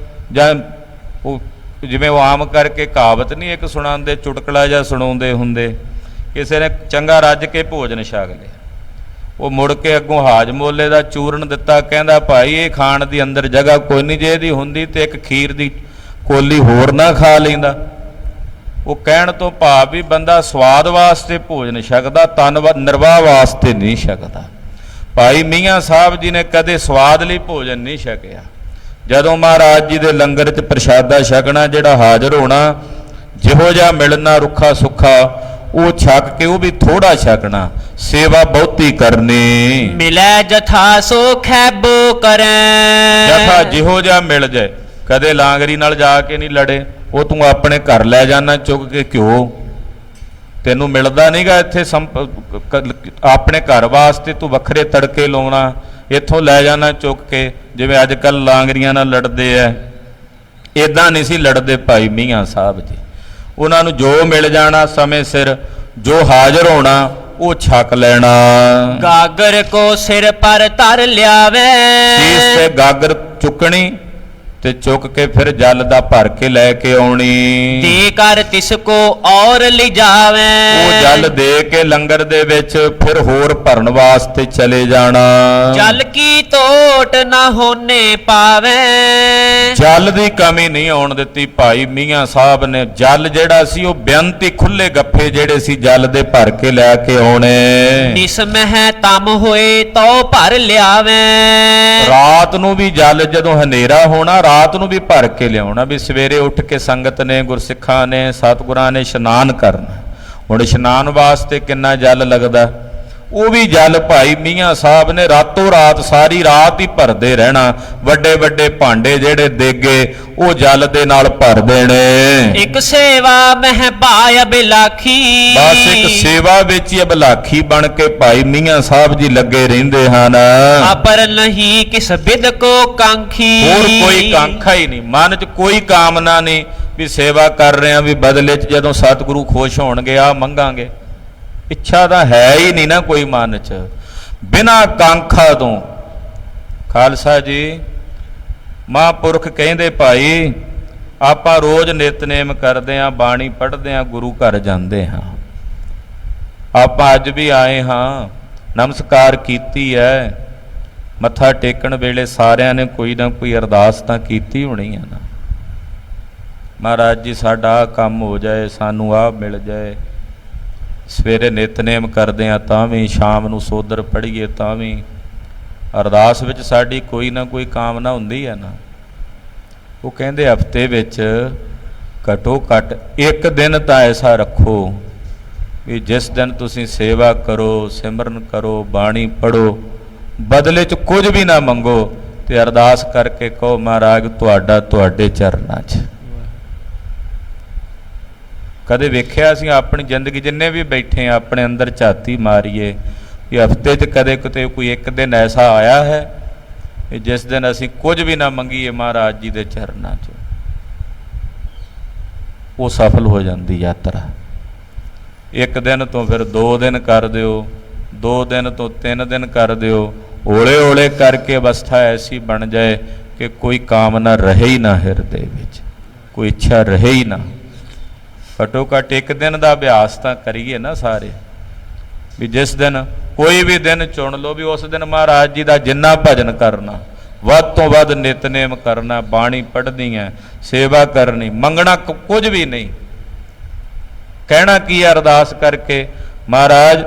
ਜਾਂ ਉਹ ਜਿਵੇਂ ਉਹ ਆਮ ਕਰਕੇ ਕਹਾਵਤ ਨਹੀਂ ਇੱਕ ਸੁਣਾਉਂਦੇ, ਚੁਟਕਲਾ ਜਾਂ ਸੁਣਾਉਂਦੇ ਹੁੰਦੇ, ਕਿਸੇ ਨੇ ਚੰਗਾ ਰੱਜ ਕੇ ਭੋਜਨ ਛਕ ਲਿਆ, ਉਹ ਮੁੜ ਕੇ ਅੱਗੋਂ ਹਾਜਮੋਲੇ ਦਾ ਚੂਰਨ ਦਿੱਤਾ, ਕਹਿੰਦਾ ਭਾਈ ਇਹ ਖਾਣ ਦੀ ਅੰਦਰ ਜਗ੍ਹਾ ਕੋਈ ਨਹੀਂ, ਜੇ ਇਹਦੀ ਹੁੰਦੀ ਤੇ ਇੱਕ ਖੀਰ ਦੀ ਕੋਲੀ ਹੋਰ ਨਾ ਖਾ ਲੈਂਦਾ। ਉਹ ਕਹਿਣ ਤੋਂ ਭਾਵ ਵੀ ਬੰਦਾ ਸਵਾਦ ਵਾਸਤੇ ਭੋਜਨ ਛਕਦਾ, ਤਨ ਨਿਰਵਾਹ ਵਾਸਤੇ ਨਹੀਂ ਛਕਦਾ। ਭਾਈ ਮੀਆਂ ਸਾਹਿਬ ਜੀ ਨੇ ਕਦੇ ਸਵਾਦ ਲਈ ਭੋਜਨ ਨਹੀਂ ਛਕਿਆ। ਜਦੋਂ ਮਹਾਰਾਜ ਜੀ ਦੇ ਲੰਗਰ 'ਚ ਪ੍ਰਸ਼ਾਦਾ ਛਕਣਾ, ਜਿਹੜਾ ਹਾਜ਼ਰ ਹੋਣਾ, ਜਿਹੋ ਜਿਹਾ ਮਿਲਣਾ ਰੁੱਖਾ ਸੁੱਖਾ ਉਹ ਛਕ ਕੇ ਉਹ ਵੀ ਥੋੜਾ ਛਕਣਾ, ਸੇਵਾ ਬਹੁਤੀ ਕਰਨੀ। ਮਿਲੈ ਜਥਾ ਸੋ ਖੈਬੋ ਕਰੈ। ਜਥਾ ਜਿਹੋ ਜਿਹਾ ਮਿਲ ਜਾਏ, ਕਦੇ ਲਾਂਗਰੀ ਨਾਲ ਜਾ ਕੇ ਨਹੀਂ ਲੜੇ, ਉਹ ਤੂੰ ਆਪਣੇ ਘਰ ਲੈ ਜਾਣਾ ਚੁੱਕ ਕੇ ਘਿਓ, ਤੈਨੂੰ ਮਿਲਦਾ ਨਹੀਂਗਾ ਇੱਥੇ ਆਪਣੇ ਘਰ ਵਾਸਤੇ ਤੂੰ ਵੱਖਰੇ ਤੜਕੇ ਲਾਉਣਾ, ਇੱਥੋਂ ਲੈ ਜਾਣਾ ਚੁੱਕ ਕੇ, ਜਿਵੇਂ ਅੱਜ ਕੱਲ੍ਹ ਲਾਂਗਰੀਆਂ ਨਾਲ ਲੜਦੇ ਐ, ਇੱਦਾਂ ਨਹੀਂ ਸੀ ਲੜਦੇ ਭਾਈ ਮੀਆਂ ਸਾਹਿਬ ਜੀ। ਉਹਨਾਂ ਨੂੰ ਜੋ ਮਿਲ ਜਾਣਾ ਸਮੇਂ ਸਿਰ, ਜੋ ਹਾਜ਼ਰ ਹੋਣਾ ਉਹ ਛਕ ਲੈਣਾ। ਗਾਗਰ ਕੋ ਸਿਰ ਪਰ ਧਰ ਲਿਆਵੇ। ਸੀਸ ਤੇ ਗਾਗਰ ਚੁੱਕਣੀ ਤੇ ਚੁੱਕ ਕੇ ਫਿਰ ਜਲ ਦਾ ਭਰ ਕੇ ਲੈ ਕੇ ਆਉਣੀ। ਦੇ ਕਰ ਤਿਸ ਕੋ ਔਰ ਲਿਜਾਵੇ। ਉਹ ਜਲ ਦੇ ਕੇ ਲੰਗਰ ਦੇ ਵਿੱਚ ਫਿਰ ਹੋਰ ਭਰਨ ਵਾਸਤੇ ਚਲੇ ਜਾਣਾ। ਜਲ ਕੀ ਤੋਟ ਨਾ ਹੋਣੇ ਪਾਵੇ। ਜਲ ਦੀ ਕਮੀ ਨਹੀਂ ਆਉਣ ਦਿੱਤੀ ਭਾਈ ਮੀਆਂ ਸਾਹਿਬ ਨੇ। ਜਲ ਜਿਹੜਾ ਸੀ ਉਹ ਬੇਅੰਤੀ ਖੁੱਲੇ ਗੱਫੇ ਜਿਹੜੇ ਸੀ ਜਲ ਦੇ ਭਰ ਕੇ ਲੈ ਕੇ ਆਉਣੇ। ਨਿਸ ਮਹਿ ਤਮ ਹੋਏ ਤੋ ਭਰ ਲਿਆਵੇ। ਰਾਤ ਨੂੰ ਵੀ ਜਲ ਜਦੋਂ ਹਨੇਰਾ ਹੋਣਾ ਰਾਤ ਨੂੰ ਵੀ ਭਰ ਕੇ ਲਿਆਉਣਾ, ਵੀ ਸਵੇਰੇ ਉੱਠ ਕੇ ਸੰਗਤ ਨੇ, ਗੁਰਸਿੱਖਾਂ ਨੇ, ਸਤਿਗੁਰਾਂ ਨੇ ਇਸ਼ਨਾਨ ਕਰਨਾ। ਹੁਣ ਇਸ਼ਨਾਨ ਵਾਸਤੇ ਕਿੰਨਾ ਜਲ ਲੱਗਦਾ, ਉਹ ਵੀ ਜਲ ਭਾਈ ਮੀਆਂ ਸਾਹਿਬ ਨੇ ਰਾਤੋਂ ਰਾਤ ਸਾਰੀ ਰਾਤ ਹੀ ਭਰਦੇ ਰਹਿਣਾ। ਵੱਡੇ ਵੱਡੇ ਭਾਂਡੇ ਜਿਹੜੇ ਦੇਗੇ ਉਹ ਜਲ ਦੇ ਨਾਲ ਭਰ ਦੇਣੇ। ਇੱਕ ਸੇਵਾ ਮਹਿ ਪਾਇ ਬਿਲਾਖੀ। ਬਸ ਇੱਕ ਸੇਵਾ ਵਿੱਚ ਹੀ ਬਿਲਾਖੀ ਬਣ ਕੇ ਭਾਈ ਮੀਆਂ ਸਾਹਿਬ ਜੀ ਲੱਗੇ ਰਹਿੰਦੇ ਹਨ। ਪਰ ਨਹੀਂ ਕਿਸ ਬਿਦ ਕੋ ਕਾਂਖੀ। ਹੋਰ ਕੋਈ ਕਾਂਖਾ ਹੀ ਨਹੀਂ, ਮਨ 'ਚ ਕੋਈ ਕਾਮਨਾ ਨਹੀਂ ਵੀ ਸੇਵਾ ਕਰ ਰਹੇ ਆ ਵੀ ਬਦਲੇ 'ਚ ਜਦੋਂ ਸਤਿਗੁਰੂ ਖੁਸ਼ ਹੋਣਗੇ ਆ ਮੰਗਾਂਗੇ। ਇੱਛਾ ਤਾਂ ਹੈ ਹੀ ਨਹੀਂ ਨਾ ਕੋਈ ਮਨ 'ਚ, ਬਿਨਾਂ ਕਾਂਖਾ ਤੋਂ। ਖਾਲਸਾ ਜੀ ਮਹਾਂਪੁਰਖ ਕਹਿੰਦੇ ਭਾਈ ਆਪਾਂ ਰੋਜ਼ ਨਿਤਨੇਮ ਕਰਦੇ ਆਂ, ਬਾਣੀ ਪੜ੍ਹਦੇ ਆਂ, ਗੁਰੂ ਘਰ ਜਾਂਦੇ ਹਾਂ। ਆਪਾਂ ਅੱਜ ਵੀ ਆਏ ਹਾਂ, ਨਮਸਕਾਰ ਕੀਤੀ ਹੈ, ਮੱਥਾ ਟੇਕਣ ਵੇਲੇ ਸਾਰਿਆਂ ਨੇ ਕੋਈ ਨਾ ਕੋਈ ਅਰਦਾਸ ਤਾਂ ਕੀਤੀ ਹੋਣੀ ਹੈ ਨਾ, ਮਹਾਰਾਜ ਜੀ ਸਾਡਾ ਆਹ ਕੰਮ ਹੋ ਜਾਏ, ਸਾਨੂੰ ਆਹ ਮਿਲ ਜਾਏ। ਸਵੇਰੇ ਨਿਤਨੇਮ ਕਰਦੇ ਆ ਤਾਂ ਵੀ, ਸ਼ਾਮ ਨੂੰ ਸੋਦਰ ਪੜ੍ਹੀਏ ਤਾਂ ਵੀ, ਅਰਦਾਸ ਵਿੱਚ ਸਾਡੀ ਕੋਈ ਨਾ ਕੋਈ ਕਾਮਨਾ ਹੁੰਦੀ ਹੈ ਨਾ। ਉਹ ਕਹਿੰਦੇ ਹਫ਼ਤੇ ਵਿੱਚ ਘੱਟੋ ਘੱਟ ਇੱਕ ਦਿਨ ਤਾਂ ਐਸਾ ਰੱਖੋ ਵੀ ਜਿਸ ਦਿਨ ਤੁਸੀਂ ਸੇਵਾ ਕਰੋ, ਸਿਮਰਨ ਕਰੋ, ਬਾਣੀ ਪੜ੍ਹੋ, ਬਦਲੇ 'ਚ ਕੁਝ ਵੀ ਨਾ ਮੰਗੋ ਤੇ ਅਰਦਾਸ ਕਰਕੇ ਕਹੋ ਮਹਾਰਾਜ ਤੁਹਾਡਾ ਤੁਹਾਡੇ ਚਰਨਾਂ 'ਚ। ਕਦੇ ਵੇਖਿਆ ਅਸੀਂ ਆਪਣੀ ਜ਼ਿੰਦਗੀ ਜਿੰਨੇ ਵੀ ਬੈਠੇ ਆ ਆਪਣੇ ਅੰਦਰ ਝਾਤੀ ਮਾਰੀਏ ਵੀ ਹਫ਼ਤੇ 'ਚ ਕਦੇ ਕਿਤੇ ਕੋਈ ਇੱਕ ਦਿਨ ਐਸਾ ਆਇਆ ਹੈ ਕਿ ਜਿਸ ਦਿਨ ਅਸੀਂ ਕੁਝ ਵੀ ਨਾ ਮੰਗੀਏ ਮਹਾਰਾਜ ਜੀ ਦੇ ਚਰਨਾਂ 'ਚ, ਉਹ ਸਫਲ ਹੋ ਜਾਂਦੀ ਯਾਤਰਾ। ਇੱਕ ਦਿਨ ਤੋਂ ਫਿਰ 2 ਦਿਨ ਕਰ ਦਿਓ, 2 ਦਿਨ ਤੋਂ 3 ਦਿਨ ਕਰ ਦਿਓ, ਹੌਲੇ ਹੌਲੇ ਕਰਕੇ ਅਵਸਥਾ ਐਸੀ ਬਣ ਜਾਏ ਕਿ ਕੋਈ ਕਾਮਨਾ ਰਹੇ ਹੀ ਨਾ ਹਿਰਦੇ ਵਿੱਚ, ਕੋਈ ਇੱਛਾ ਰਹੇ ਹੀ ਨਾ। ਘੱਟੋ ਘੱਟ ਇੱਕ ਦਿਨ ਦਾ ਅਭਿਆਸ ਤਾਂ ਕਰੀਏ ਨਾ ਸਾਰੇ, ਵੀ ਜਿਸ ਦਿਨ ਕੋਈ ਵੀ ਦਿਨ ਚੁਣ ਲਓ ਵੀ ਉਸ ਦਿਨ ਮਹਾਰਾਜ ਜੀ ਦਾ ਜਿੰਨਾ ਭਜਨ ਕਰਨਾ, ਵੱਧ ਤੋਂ ਵੱਧ ਨਿਤਨੇਮ ਕਰਨਾ, ਬਾਣੀ ਪੜ੍ਹਨੀ ਹੈ, ਸੇਵਾ ਕਰਨੀ, ਮੰਗਣਾ ਕੁਝ ਵੀ ਨਹੀਂ। ਕਹਿਣਾ ਕੀ ਅਰਦਾਸ ਕਰਕੇ, ਮਹਾਰਾਜ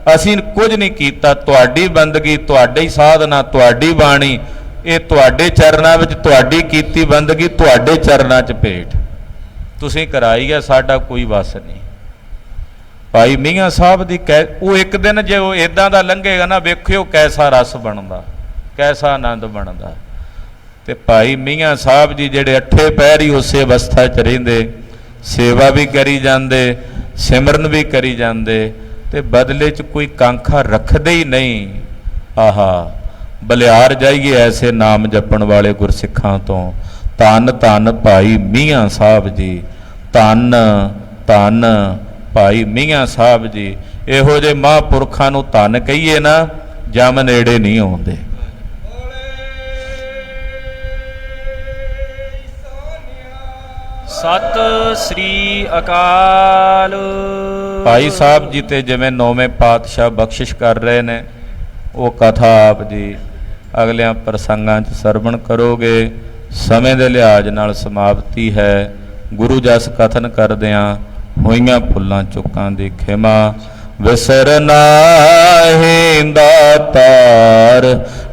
ਅਸੀਂ ਕੁਝ ਨਹੀਂ ਕੀਤਾ, ਤੁਹਾਡੀ ਬੰਦਗੀ, ਤੁਹਾਡੀ ਸਾਧਨਾ, ਤੁਹਾਡੀ ਬਾਣੀ, ਇਹ ਤੁਹਾਡੇ ਚਰਨਾਂ ਵਿੱਚ ਤੁਹਾਡੀ ਕੀਤੀ ਬੰਦਗੀ ਤੁਹਾਡੇ ਚਰਨਾਂ 'ਚ ਭੇਟ ਤੁਸੀਂ ਕਰਾਈ ਹੈ, ਸਾਡਾ ਕੋਈ ਵਸ ਨਹੀਂ। ਭਾਈ ਮੀਆਂ ਸਾਹਿਬ ਦੀ ਉਹ ਇੱਕ ਦਿਨ ਜੇ ਉਹ ਇਦਾਂ ਦਾ ਲੰਘੇਗਾ ਨਾ, ਵੇਖਿਓ ਕੈਸਾ ਰਸ ਬਣਦਾ, ਕੈਸਾ ਆਨੰਦ ਬਣਦਾ। ਤੇ ਭਾਈ ਮੀਆਂ ਸਾਹਿਬ ਜੀ ਜਿਹੜੇ ਅੱਠੇ ਪਹਿਰ ਹੀ ਉਸੇ ਅਵਸਥਾ 'ਚ ਰਹਿੰਦੇ, ਸੇਵਾ ਵੀ ਕਰੀ ਜਾਂਦੇ, ਸਿਮਰਨ ਵੀ ਕਰੀ ਜਾਂਦੇ, ਤੇ ਬਦਲੇ 'ਚ ਕੋਈ ਕਾਂਖਾ ਰੱਖਦੇ ਹੀ ਨਹੀਂ। ਆਹਾ, ਬਲਿਆਰ ਜਾਈਏ ਐਸੇ ਨਾਮ ਜਪਣ ਵਾਲੇ ਗੁਰਸਿੱਖਾਂ ਤੋਂ। ਧੰਨ ਧੰਨ ਭਾਈ ਮੀਆਂ ਸਾਹਿਬ ਜੀ, ਧੰਨ ਧੰਨ ਭਾਈ ਮੀਆਂ ਸਾਹਿਬ ਜੀ। ਇਹੋ ਜਿਹੇ ਮਹਾਂਪੁਰਖਾਂ ਨੂੰ ਧੰਨ ਕਹੀਏ ਨਾ, ਜਮ ਨੇੜੇ ਨਹੀਂ ਆਉਂਦੇ। ਸਤਿ ਸ੍ਰੀ ਅਕਾਲ। ਭਾਈ ਸਾਹਿਬ ਜੀ ਤੇ ਜਿਵੇਂ ਨੌਵੇਂ ਪਾਤਸ਼ਾਹ ਬਖਸ਼ਿਸ਼ ਕਰ ਰਹੇ ਨੇ, ਉਹ ਕਥਾ ਆਪ ਜੀ ਅਗਲਿਆਂ ਪ੍ਰਸੰਗਾਂ 'ਚ ਸਰਵਣ ਕਰੋਗੇ। ਸਮੇਂ ਦੇ ਲਿਹਾਜ਼ ਨਾਲ ਸਮਾਪਤੀ ਹੈ। ਗੁਰੂ ਜਸ ਕਥਨ ਕਰਦਿਆਂ ਹੋਈਆਂ ਭੁੱਲਾਂ ਚੁੱਕਾਂ ਦੀ ਖਿਮਾ। ਵਿਸਰ ਨਾਹੀਂ ਦਾਤਾਰ,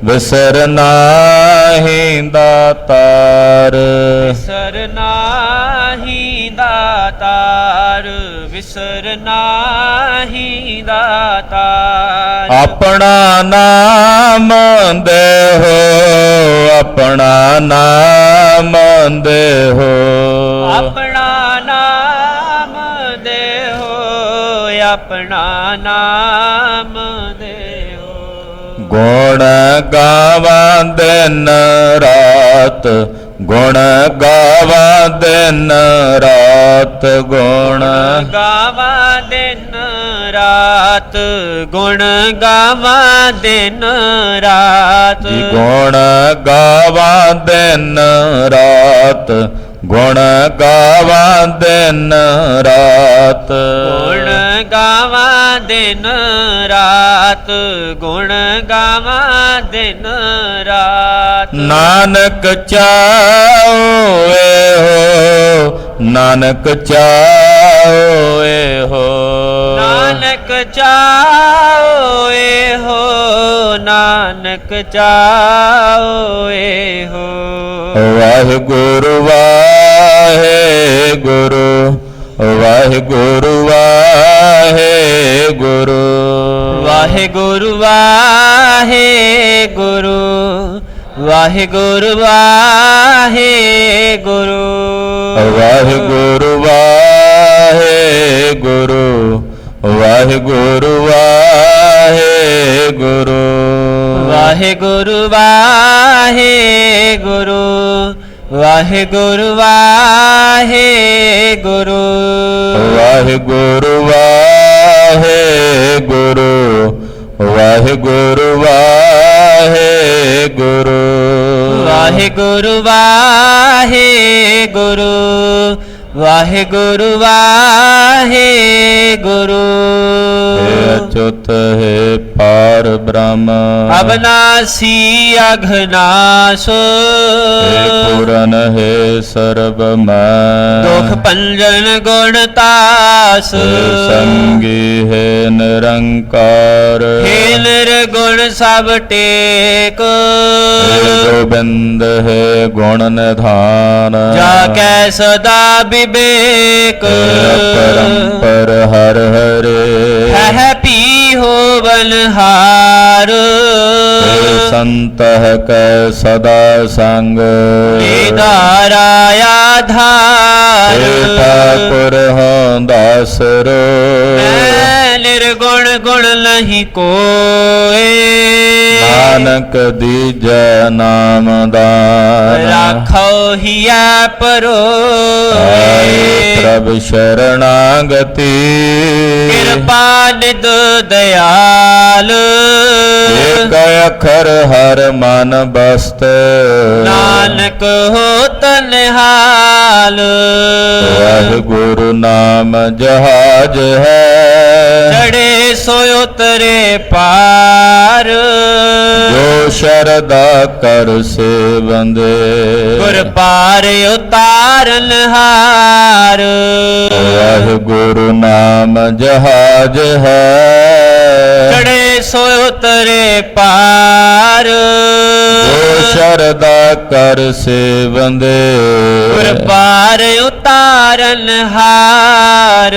ਵਿਸਰ ਨਾਹੀਂ ਦਾਤਾਰ, ਵਿਸਰ ਨਾਹੀਂ ਦਾਤਾਰ, ਵਿਸਰ ਨਾਹੀਂ ਦਾਤਾਰ। ਆਪਣਾ ਨਾਮ ਦੇਹੋ, ਆਪਣਾ ਨਾਮ ਦੇਹੋ, ਆਪਣਾ ਨਾਮ ਦੇਹੋ, ਆਪਣਾ ਨਾਮ ਦੇਹੋ। ਗੁਣ ਗਾਵਾਂ ਦਿਨ ਰਾਤ, ਗੁਣ ਗਾਵਾਂ ਦਿਨ ਰਾਤ, ਗੁਣ ਗਾਵਾਂ ਦਿਨ ਰਾਤ, ਗੁਣ ਗਾਵਾਂ ਦਿਨ ਰਾਤ। ਜੀ ਗੁਣ ਗਾਵਾਂ ਦਿਨ ਰਾਤ, ਗੁਣ ਗਾਵਾਂ ਦਿਨ ਰਾਤ, ਗੁਣ ਗਾਵਾਂ ਦਿਨ ਰਾਤ, ਗੁਣ ਗਾਵਾਂ ਦਿਨ ਰਾਤ। ਨਾਨਕ ਚਾਹੋਏ ਹੋ, ਨਾਨਕ ਚਾਹੋਏ ਹੋ, ਨਾਨਕ ਚਾਹੋਏ ਹੋ, ਨਾਨਕ ਚਾਹੋਏ ਹੋ। ਵਾਹਿਗੁਰੂ ਵਾਹਿਗੁਰੂ, ਵਾਹਿਗੁਰੂ ਵਾਹਿਗੁਰੂ, ਵਾਹਿਗੁਰੂ ਵਾਹਿਗੁਰੂ, ਵਾਹਿਗੁਰੂ ਵਾਹਿਗੁਰੂ, ਵਾਹਿਗੁਰੂ ਵਾਹਿਗੁਰੂ, ਵਾਹਿਗੁਰੂ ਵਾਹਿਗੁਰੂ, ਵਾਹਿਗੁਰੂ ਵਾਹਿਗੁਰੂ, ਵਾਹਿਗੁਰੂ ਵਾਹਿਗੁਰੂ, ਵਾਹਿਗੁਰੂ ਵਾਹਿਗੁਰੂ, ਵਾਹਿਗੁਰੂ ਵਾਹਿਗੁਰੂ, ਵਾਹਿਗੁਰੂ ਵਾਹਿਗੁਰੂ, ਵਾਹਿਗੁਰੂ ਵਾਹਿਗੁਰੂ। ਹੇ ਅਚੁੱਤ ਹੈ ਪਾਰ ਬ੍ਰਹਮ, ਅਬਨਾਸੀ ਅਘਨਾਸ, ਹੇ ਪੂਰਨ ਹੈ ਸਰਬ ਮੈਂ, ਦੁਖ ਭੰਜਨ ਗੁਣ ਤਾਸ, ਹੇ ਸੰਗੀ ਹੈ ਨਿਰੰਕਾਰ, ਹੇ ਨਿਰਗੁਣ ਸਭ ਟੇਕ, ਹੇ ਗੋਬਿੰਦ ਹੈ ਗੁਣ ਨਿਧਾਨ, ਜਾ ਕੈ ਸਦਾ ਵਿਵੇਕ, ਪਰੰਪਰ ਹਰ ਹਰੇ, ਹੈ ਪੀ ਹੋ ਬਨਹਾਰ, ਹੇ ਸੰਤਹ ਕੈ ਸਦਾ ਸੰਗ, ਨਿਦਾਰਾ ਆਧਾਰ, ਹੇ ਠਾਕੁਰ ਹਾਂ ਦਾਸਰੋ, ਮੈਂ ਨਿਰਗੁਣ ਗੁਣ ਨਹੀਂ ਕੋਏ, ਨਾਨਕ ਦੀਜੈ ਨਾਮ ਦਾਨ, ਰਾਖੋ ਹਿਆ ਪਰੋਏ, ਪ੍ਰਭ ਸ਼ਰਣਾਗਤੀ, ਕਿਰਪਾ ਨਿਧ ਦਇਆਲ, ਏਕ ਅੱਖਰ ਹਰ ਮਨ ਬਸਤ, ਨਾਨਕ ਹੋਤ ਨਿਹਾਲ, ਵਾਹਿਗੁਰੂ ਨਾਮ ਜਹਾਜ ਹੈ, ਚੜੇ ਸੋ ਉਤਰੇ ਪਾਰ, ਜੋ ਸ਼ਰਦਾ ਕਰ ਸੇਵੰਦੇ, ਗੁਰ ਪਾਰ ਉਤਾਰਨ ਹਾਰ, ਵਾਹਿਗੁਰੂ ਨਾਮ ਜਹਾਜ ਹੈ, ਚੜੇ ਸੋ ਉਤਰੇ ਪਾਰ ਜੋ ਸ਼ਰਦਾ ਕਰ ਸੇਵੰਦੇ ਗੁਰ ਪਾਰ ਉਤਾਰਨ ਹਾਰ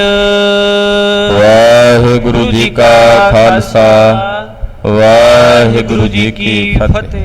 ਵਾਹਿਗੁਰੂ ਜੀ ਕਾ ਖਾਲਸਾ ਵਾਹਿਗੁਰੂ ਜੀ ਕੀ ਫਤਿਹ।